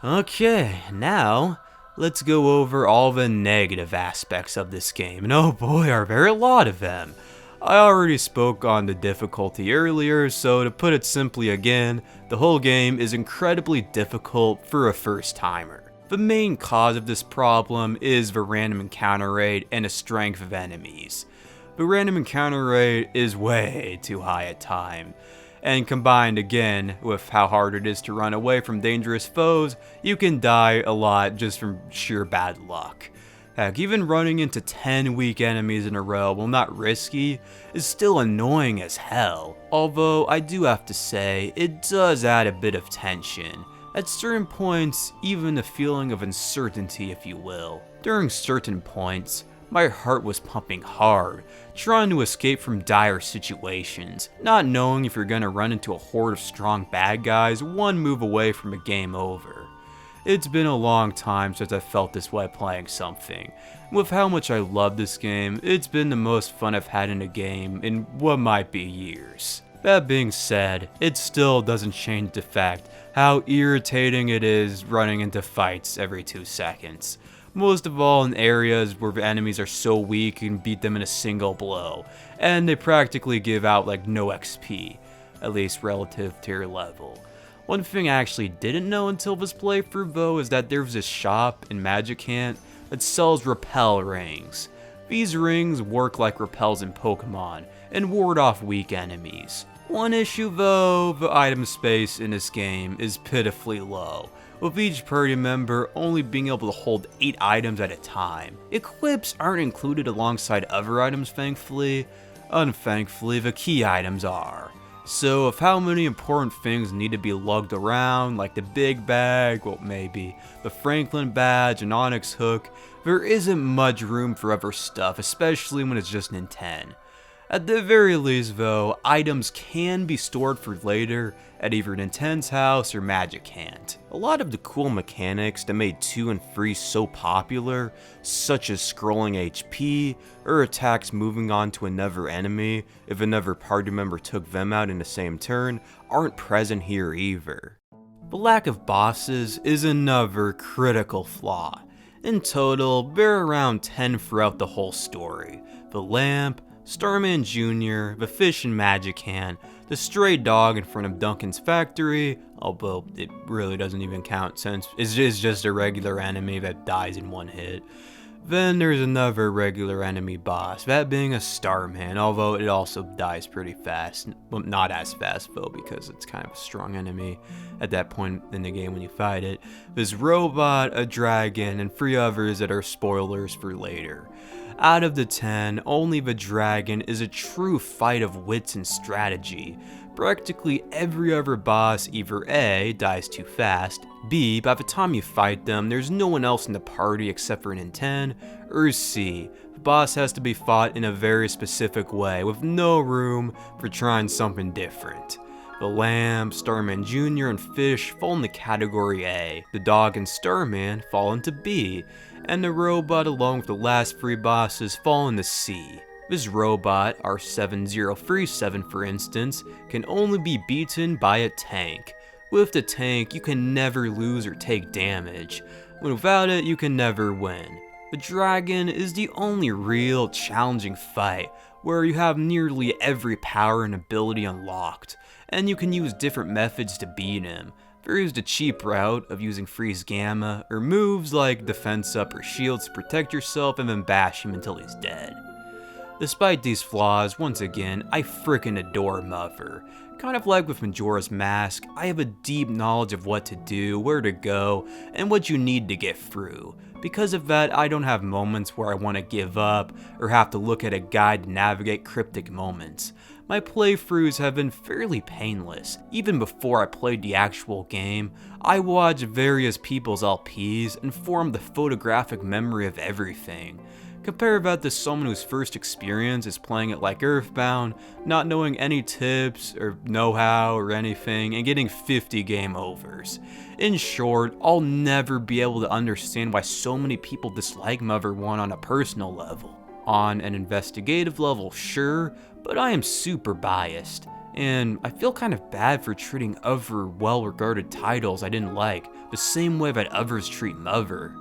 Okay, now let's go over all the negative aspects of this game, and oh boy are there a lot of them. I already spoke on the difficulty earlier, so to put it simply again, the whole game is incredibly difficult for a first timer. The main cause of this problem is the random encounter rate and the strength of enemies. The random encounter rate is way too high at times, and combined again with how hard it is to run away from dangerous foes, you can die a lot just from sheer bad luck. Heck, even running into 10 weak enemies in a row, while not risky, is still annoying as hell. Although, I do have to say, it does add a bit of tension. At certain points, even a feeling of uncertainty, if you will. During certain points, my heart was pumping hard, trying to escape from dire situations, not knowing if you're gonna run into a horde of strong bad guys one move away from a game over. It's been a long time since I felt this way playing something. With how much I love this game, it's been the most fun I've had in a game in what might be years. That being said, it still doesn't change the fact how irritating it is running into fights every 2 seconds. Most of all in areas where the enemies are so weak you can beat them in a single blow, and they practically give out like no XP, at least relative to your level. One thing I actually didn't know until this playthrough though is that there's this shop in Magicant that sells repel rings. These rings work like repels in Pokemon and ward off weak enemies. One issue though, the item space in this game is pitifully low, with each party member only being able to hold 8 items at a time. Equips aren't included alongside other items thankfully. Unthankfully, the key items are. So if how many important things need to be lugged around, like the big bag, well maybe, the Franklin badge and Onyx hook, there isn't much room for other stuff, especially when it's just Nintendo. At the very least though, items can be stored for later at either Nintendo's house or Magicant. A lot of the cool mechanics that made 2 and 3 so popular, such as scrolling HP, or attacks moving on to another enemy if another party member took them out in the same turn, aren't present here either. The lack of bosses is another critical flaw. In total, there are around 10 throughout the whole story. The lamp, Starman Jr., the fish and Magicant, the stray dog in front of Duncan's factory, although it really doesn't even count since it's just a regular enemy that dies in one hit. Then there's another regular enemy boss, that being a Starman, although it also dies pretty fast. Well, not as fast though, because it's kind of a strong enemy at that point in the game when you fight it. This robot, a dragon, and 3 others that are spoilers for later. Out of the 10, only the dragon is a true fight of wits and strategy. Practically every other boss either A, dies too fast, B, by the time you fight them, there's no one else in the party except for an 10, or C, the boss has to be fought in a very specific way with no room for trying something different. The lamb, Starman Jr., and fish fall into category A, the dog and Starman fall into B, and the robot along with the last 3 bosses fall into C. This robot, R7037 for instance, can only be beaten by a tank. With the tank, you can never lose or take damage. Without it, you can never win. The dragon is the only real challenging fight, where you have nearly every power and ability unlocked, and you can use different methods to beat him. There is the cheap route of using freeze gamma, or moves like defense up or shields to protect yourself and then bash him until he's dead. Despite these flaws, once again, I frickin' adore Mother. Kind of like with Majora's Mask, I have a deep knowledge of what to do, where to go, and what you need to get through. Because of that, I don't have moments where I want to give up, or have to look at a guide to navigate cryptic moments. My playthroughs have been fairly painless. Even before I played the actual game, I watched various people's LPs and formed the photographic memory of everything. Compare that to someone whose first experience is playing it like Earthbound, not knowing any tips or know-how or anything, and getting 50 game overs. In short, I'll never be able to understand why so many people dislike Mother 1 on a personal level. On an investigative level, sure, but I am super biased, and I feel kind of bad for treating other well-regarded titles I didn't like the same way that others treat Mother.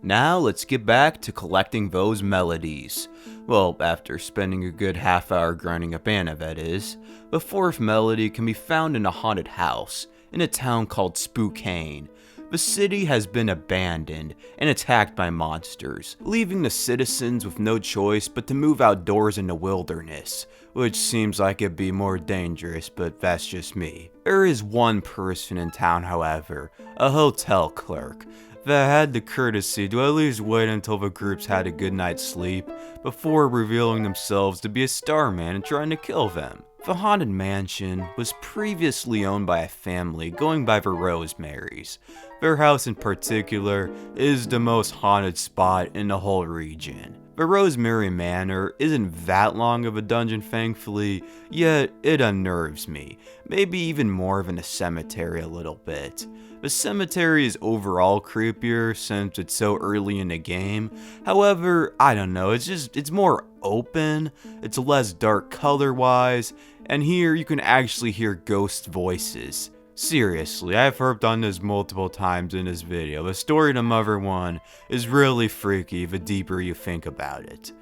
Now let's get back to collecting those melodies. Well, after spending a good half hour grinding up Anna, that is. The 4th melody can be found in a haunted house, in a town called Spokane. The city has been abandoned and attacked by monsters, leaving the citizens with no choice but to move outdoors in the wilderness, which seems like it'd be more dangerous, but that's just me. There is one person in town, however, a hotel clerk, that had the courtesy to at least wait until the groups had a good night's sleep before revealing themselves to be a Starman and trying to kill them. The haunted mansion was previously owned by a family going by the Rosemarys. Their house in particular is the most haunted spot in the whole region. The Rosemary Manor isn't that long of a dungeon, thankfully, yet it unnerves me, maybe even more than the cemetery a little bit. The cemetery is overall creepier since it's so early in the game. However, I don't know, it's more open, it's less dark color-wise, and here you can actually hear ghost voices. Seriously, I've harped on this multiple times in this video. The story to Mother 1 is really freaky the deeper you think about it.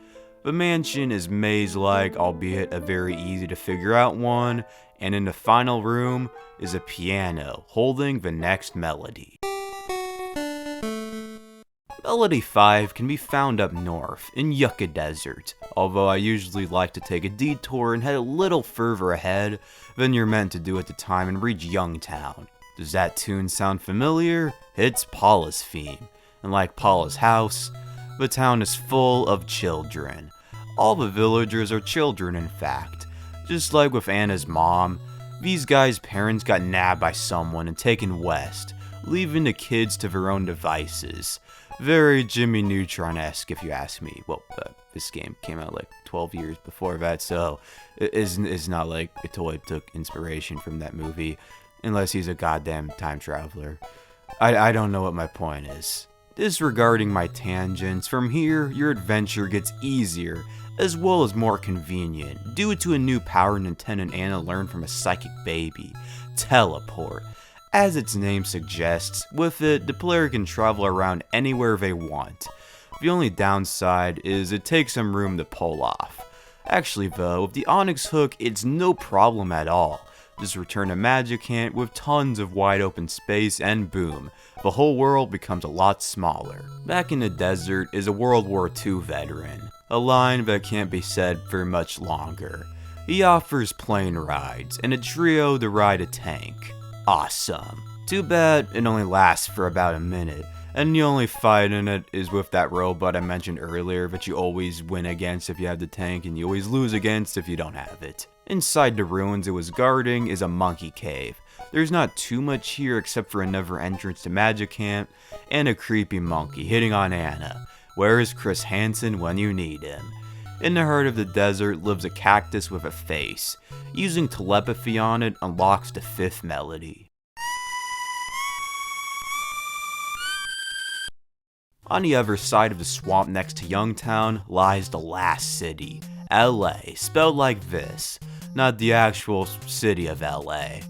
The mansion is maze-like, albeit a very easy to figure out one, and in the final room is a piano holding the next melody. Melody 5 can be found up north in Yucca Desert, although I usually like to take a detour and head a little further ahead than you're meant to do at the time and reach Youngtown. Does that tune sound familiar? It's Paula's theme, and like Paula's house, the town is full of children. All the villagers are children, in fact. Just like with Anna's mom, these guys' parents got nabbed by someone and taken west, leaving the kids to their own devices. Very Jimmy Neutron-esque, if you ask me. Well, this game came out like 12 years before that, so it's not like Itoi took inspiration from that movie, unless he's a goddamn time traveler. I don't know what my point is. Disregarding my tangents, from here, your adventure gets easier, as well as more convenient, due to a new power Nintendo and Anna learned from a psychic baby, Teleport. As its name suggests, with it, the player can travel around anywhere they want. The only downside is it takes some room to pull off. Actually though, with the Onyx hook, it's no problem at all. Just return a Magicant with tons of wide open space and boom, the whole world becomes a lot smaller. Back in the Desert is a World War II veteran, a line that can't be said for much longer. He offers plane rides and a trio to ride a tank. Awesome. Too bad it only lasts for about a minute, and the only fight in it is with that robot I mentioned earlier that you always win against if you have the tank and you always lose against if you don't have it. Inside the ruins it was guarding is a monkey cave. There's not too much here except for another entrance to Magicant and a creepy monkey hitting on Anna. Where is Chris Hansen when you need him? In the heart of the desert lives a cactus with a face. Using telepathy on it unlocks the 5th melody. On the other side of the swamp next to Youngtown lies the last city, LA, spelled like this, not the actual city of LA.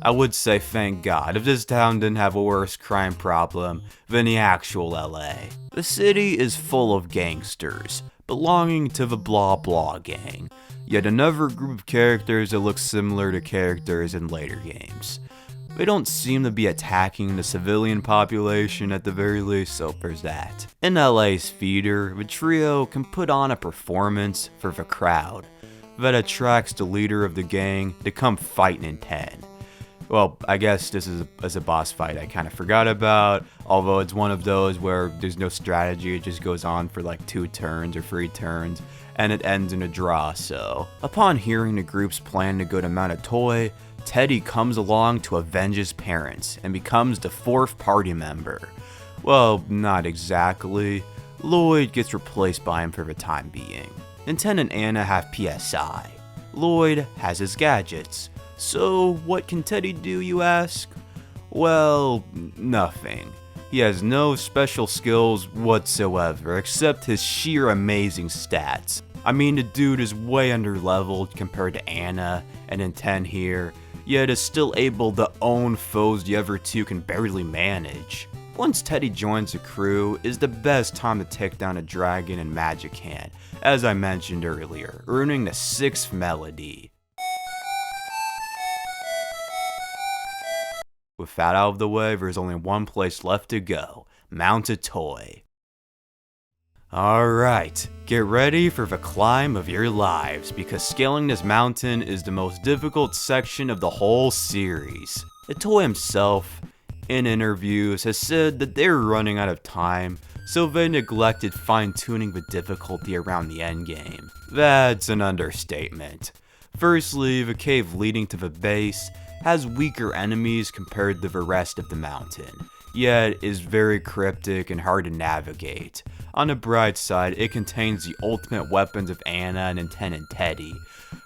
I would say thank God if this town didn't have a worse crime problem than the actual LA. The city is full of gangsters, belonging to the Blah Blah Gang, yet another group of characters that look similar to characters in later games. They don't seem to be attacking the civilian population at the very least, so there's that. In LA's theater, the trio can put on a performance for the crowd that attracts the leader of the gang to come fight in 10. Well, I guess this is a boss fight I kind of forgot about, although it's one of those where there's no strategy, it just goes on for like 2 turns or 3 turns, and it ends in a draw, so. Upon hearing the group's plan to go to Mount Itoi, Teddy comes along to avenge his parents and becomes the 4th party member. Well, not exactly. Lloyd gets replaced by him for the time being. Nintendo and Anna have PSI. Lloyd has his gadgets. So what can Teddy do, you ask? Well, nothing. He has no special skills whatsoever except his sheer amazing stats. I mean, the dude is way underleveled compared to Anna and Nintendo here, yet is still able to own foes the other two can barely manage. Once Teddy joins the crew is the best time to take down a dragon in Magicant, as I mentioned earlier, earning the 6th melody. With that out of the way, there's only one place left to go, Mount Itoi. Alright, get ready for the climb of your lives, because scaling this mountain is the most difficult section of the whole series. Itoi himself, in interviews, has said that they're running out of time, so they neglected fine-tuning the difficulty around the endgame. That's an understatement. Firstly, the cave leading to the base has weaker enemies compared to the rest of the mountain, yet is very cryptic and hard to navigate. On the bright side, it contains the ultimate weapons of Anna and Nintendo and Teddy,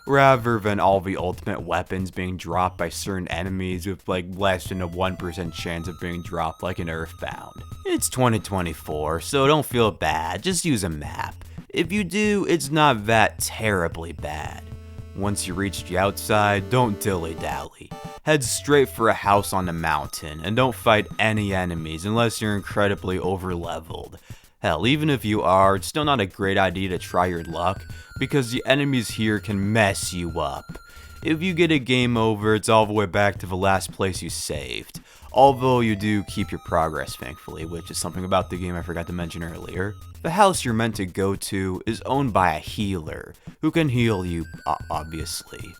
rather than all the ultimate weapons being dropped by certain enemies with like less than a 1% chance of being dropped like in Earthbound. It's 2024, so don't feel bad, just use a map. If you do, it's not that terribly bad. Once you reach the outside, don't dilly-dally. Head straight for a house on the mountain, and don't fight any enemies unless you're incredibly over-leveled. Hell, even if you are, it's still not a great idea to try your luck, because the enemies here can mess you up. If you get a game over, it's all the way back to the last place you saved. Although you do keep your progress, thankfully, which is something about the game I forgot to mention earlier. The house you're meant to go to is owned by a healer, who can heal you, obviously.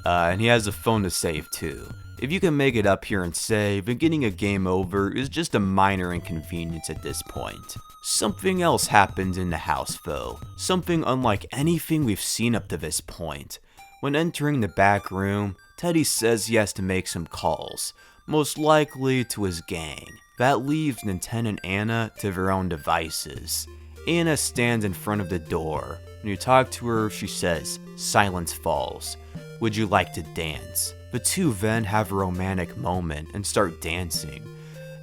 And he has a phone to save too. If you can make it up here and save, then getting a game over is just a minor inconvenience at this point. Something else happens in the house though, something unlike anything we've seen up to this point. When entering the back room, Teddy says he has to make some calls, most likely to his gang. That leaves Nintendo and Anna to their own devices. Anna stands in front of the door. When you talk to her, she says, "Silence falls. Would you like to dance?" The two then have a romantic moment and start dancing.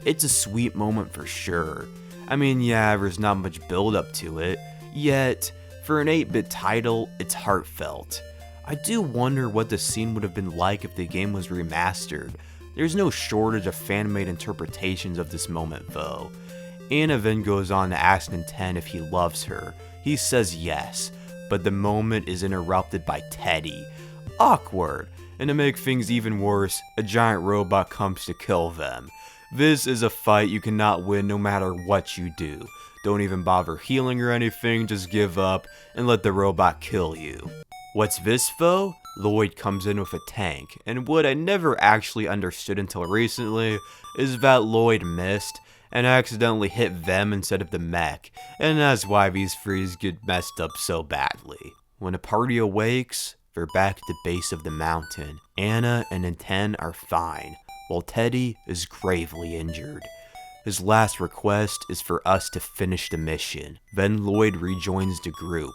It's a sweet moment for sure. I mean, yeah, there's not much build up to it, yet, for an 8-bit title, it's heartfelt. I do wonder what the scene would have been like if the game was remastered. There's no shortage of fan-made interpretations of this moment though. Anna then goes on to ask Nintendo if he loves her. He says yes, but the moment is interrupted by Teddy. Awkward, and to make things even worse, a giant robot comes to kill them. This is a fight you cannot win no matter what you do. Don't even bother healing or anything, just give up and let the robot kill you. What's this though? Lloyd comes in with a tank, and what I never actually understood until recently is that Lloyd missed and accidentally hit them instead of the mech, and that's why these threes get messed up so badly. When the party awakes, they're back at the base of the mountain. Anna and Nintendo are fine, while Teddy is gravely injured. His last request is for us to finish the mission. Then Lloyd rejoins the group.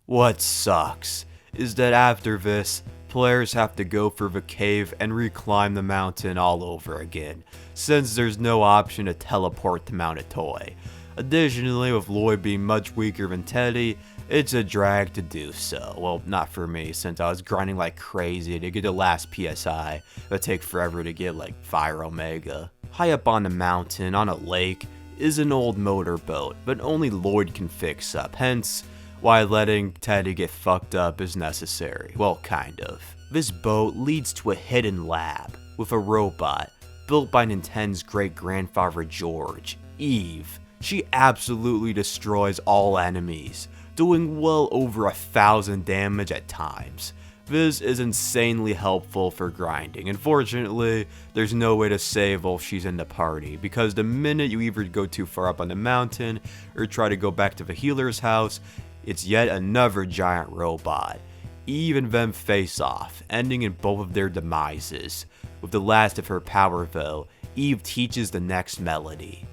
What sucks is that after this, players have to go through the cave and reclimb the mountain all over again, since there's no option to teleport to Mount Itoi. Additionally, with Lloyd being much weaker than Teddy, it's a drag to do so. Well, not for me, since I was grinding like crazy to get the last PSI. It would take forever to get like Fire Omega. High up on the mountain, on a lake, is an old motorboat, but only Lloyd can fix up, hence why letting Teddy get fucked up is necessary. Well, kind of. This boat leads to a hidden lab, with a robot, built by Nintendo's great-grandfather George, Eve. She absolutely destroys all enemies, doing well over 1,000 damage at times. This is insanely helpful for grinding. Unfortunately, there's no way to save while she's in the party, because the minute you either go too far up on the mountain or try to go back to the healer's house, it's yet another giant robot. Eve and them face off, ending in both of their demises. With the last of her power though, Eve teaches the next melody.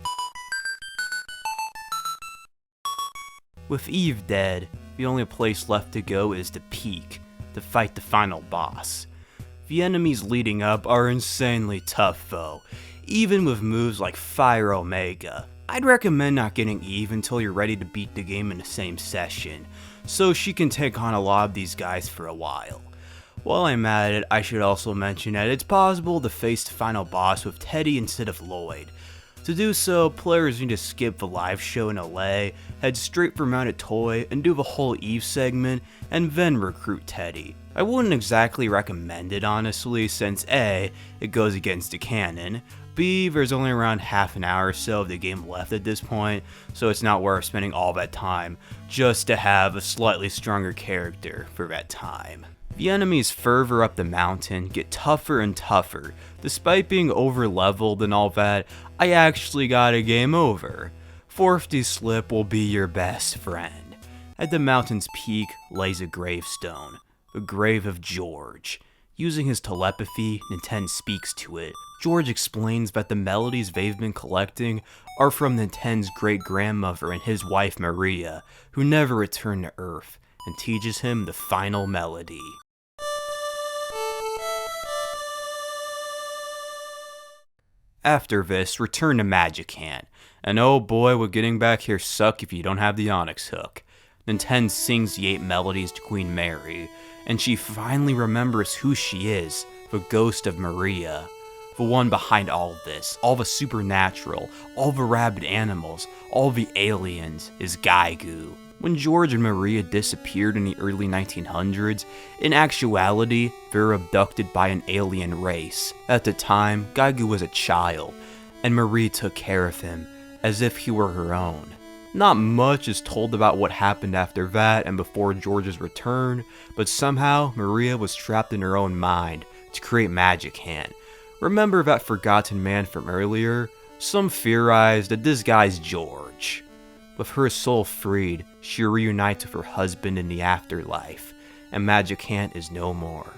With Eve dead, the only place left to go is the peak, to fight the final boss. The enemies leading up are insanely tough though, even with moves like Fire Omega. I'd recommend not getting Eve until you're ready to beat the game in the same session, so she can take on a lot of these guys for a while. While I'm at it, I should also mention that it's possible to face the final boss with Teddy instead of Lloyd. To do so, players need to skip the live show in LA, head straight for Mount Itoi and do the whole Eve segment, and then recruit Teddy. I wouldn't exactly recommend it honestly, since A, it goes against the canon, B, there's only around half an hour or so of the game left at this point, so it's not worth spending all that time just to have a slightly stronger character for that time. The enemies further up the mountain get tougher and tougher. Despite being over-leveled and all that, I actually got a game over. Forfty Slip will be your best friend. At the mountain's peak lays a gravestone, the grave of George. Using his telepathy, Nintendo speaks to it. George explains that the melodies they've been collecting are from Nintendo's great-grandmother and his wife Maria, who never returned to Earth, and teaches him the final melody. After this, return to Magicant, and oh boy would getting back here suck if you don't have the Onyx hook. Nintendo sings the 8 melodies to Queen Mary, and she finally remembers who she is, the ghost of Maria. The one behind all of this, all the supernatural, all the rabid animals, all the aliens, is Gaigu. When George and Maria disappeared in the early 1900s, in actuality, they were abducted by an alien race. At the time, Gaigu was a child, and Maria took care of him, as if he were her own. Not much is told about what happened after that and before George's return, but somehow Maria was trapped in her own mind to create Magicant. Remember that forgotten man from earlier? Some theorize that this guy's George. With her soul freed, she reunites with her husband in the afterlife, and Magicant is no more.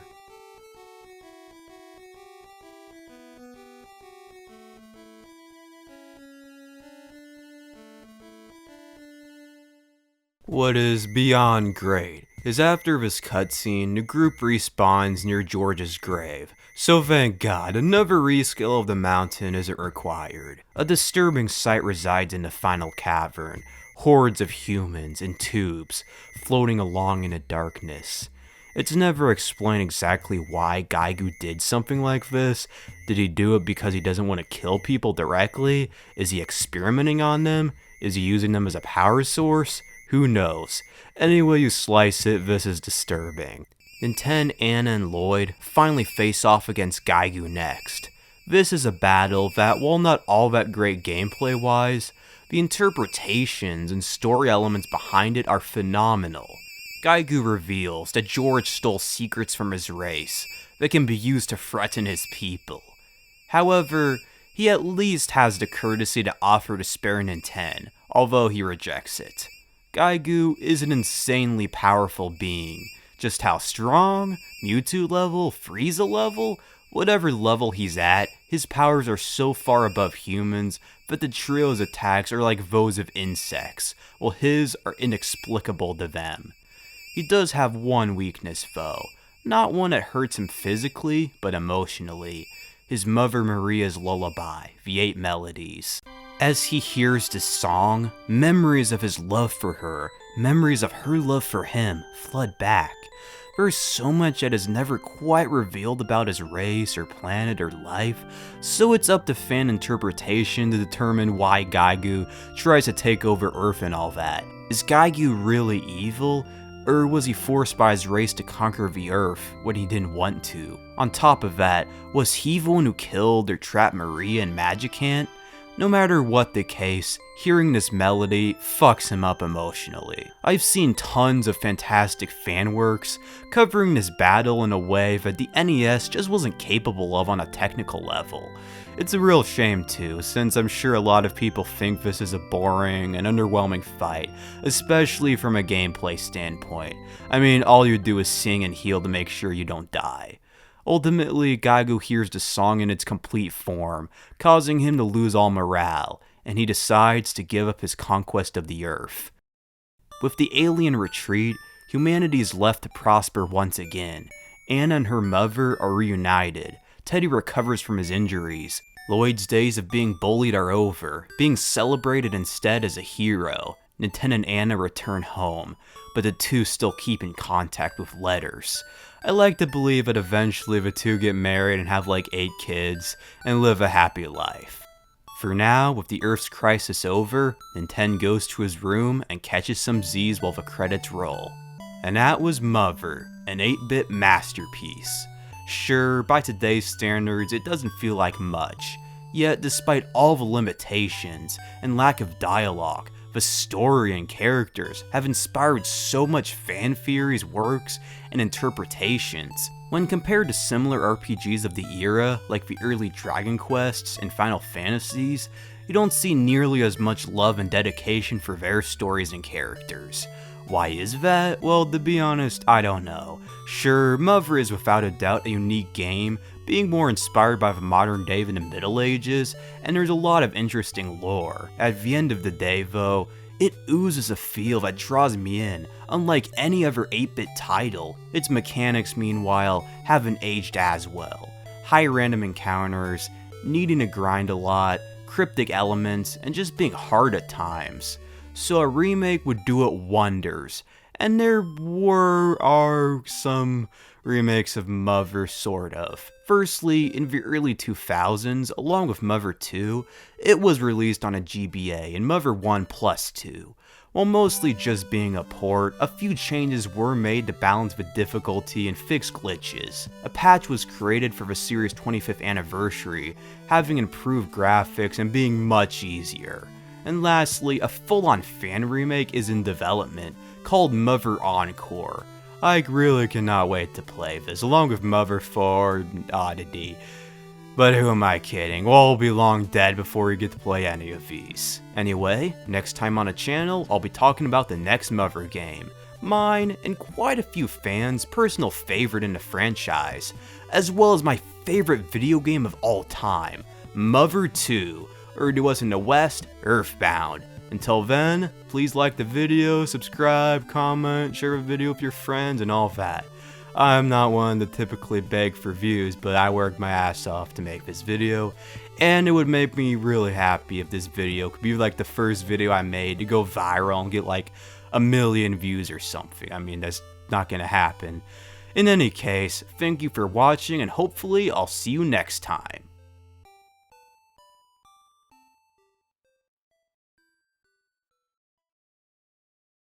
What is beyond great is after this cutscene, the group respawns near George's grave, so thank God another rescale of the mountain isn't required. A disturbing sight resides in the final cavern, hordes of humans in tubes floating along in the darkness. It's never explained exactly why Gaigu did something like this. Did he do it because he doesn't want to kill people directly? Is he experimenting on them? Is he using them as a power source? Who knows? Any way you slice it, this is disturbing. Then Ten, Anna, and Lloyd finally face off against Gaigu next. This is a battle that, while not all that great gameplay-wise, the interpretations and story elements behind it are phenomenal. Gaigu reveals that George stole secrets from his race that can be used to threaten his people. However, he at least has the courtesy to offer to spare Ninten, although he rejects it. Gaigu is an insanely powerful being. Just how strong, Mewtwo level, Frieza level, whatever level he's at, his powers are so far above humans that the trio's attacks are like those of insects, while his are inexplicable to them. He does have one weakness though, not one that hurts him physically, but emotionally. His Mother Maria's lullaby, the 8 melodies. As he hears this song, memories of his love for her, memories of her love for him, flood back. There's so much that is never quite revealed about his race or planet or life, so it's up to fan interpretation to determine why Gaigu tries to take over Earth and all that. Is Gaigu really evil? Or was he forced by his race to conquer the Earth when he didn't want to? On top of that, was he the one who killed or trapped Maria and Magicant? No matter what the case, hearing this melody fucks him up emotionally. I've seen tons of fantastic fan works covering this battle in a way that the NES just wasn't capable of on a technical level. It's a real shame too, since I'm sure a lot of people think this is a boring and underwhelming fight, especially from a gameplay standpoint. I mean, all you do is sing and heal to make sure you don't die. Ultimately, Gaigu hears the song in its complete form, causing him to lose all morale, and he decides to give up his conquest of the Earth. With the alien retreat, humanity is left to prosper once again. Anna and her mother are reunited. Teddy recovers from his injuries. Lloyd's days of being bullied are over, being celebrated instead as a hero. Ninten and Anna return home, but the two still keep in contact with letters. I like to believe that eventually the two get married and have like 8 kids, and live a happy life. For now, with the Earth's crisis over, Ninten goes to his room and catches some Z's while the credits roll. And that was Mother, an 8-bit masterpiece. Sure, by today's standards, it doesn't feel like much. Yet, despite all the limitations and lack of dialogue, the story and characters have inspired so much fan theories, works, and interpretations. When compared to similar RPGs of the era, like the early Dragon Quests and Final Fantasies, you don't see nearly as much love and dedication for their stories and characters. Why is that? Well, to be honest, I don't know. Sure, Mother is without a doubt a unique game, being more inspired by the modern day than the Middle Ages, and there's a lot of interesting lore. At the end of the day though, it oozes a feel that draws me in, unlike any other 8-bit title. Its mechanics, meanwhile, haven't aged as well. High random encounters, needing to grind a lot, cryptic elements, and just being hard at times. So a remake would do it wonders, and there are some remakes of Mother, sort of. Firstly, in the early 2000s, along with Mother 2, it was released on a GBA and Mother 1 Plus 2. While mostly just being a port, a few changes were made to balance the difficulty and fix glitches. A patch was created for the series' 25th anniversary, having improved graphics and being much easier. And lastly, a full-on fan remake is in development, called Mother Encore. I really cannot wait to play this, along with Mother 4 and Oddity. But who am I kidding? We'll all be long dead before we get to play any of these. Anyway, next time on the channel, I'll be talking about the next Mother game. Mine, and quite a few fans' personal favorite in the franchise, as well as my favorite video game of all time, Mother 2, or to us in the West, Earthbound. Until then, please like the video, subscribe, comment, share the video with your friends, and all that. I'm not one to typically beg for views, but I worked my ass off to make this video, and it would make me really happy if this video could be like the first video I made to go viral and get like 1 million views or something. I mean, that's not gonna happen. In any case, thank you for watching and hopefully I'll see you next time.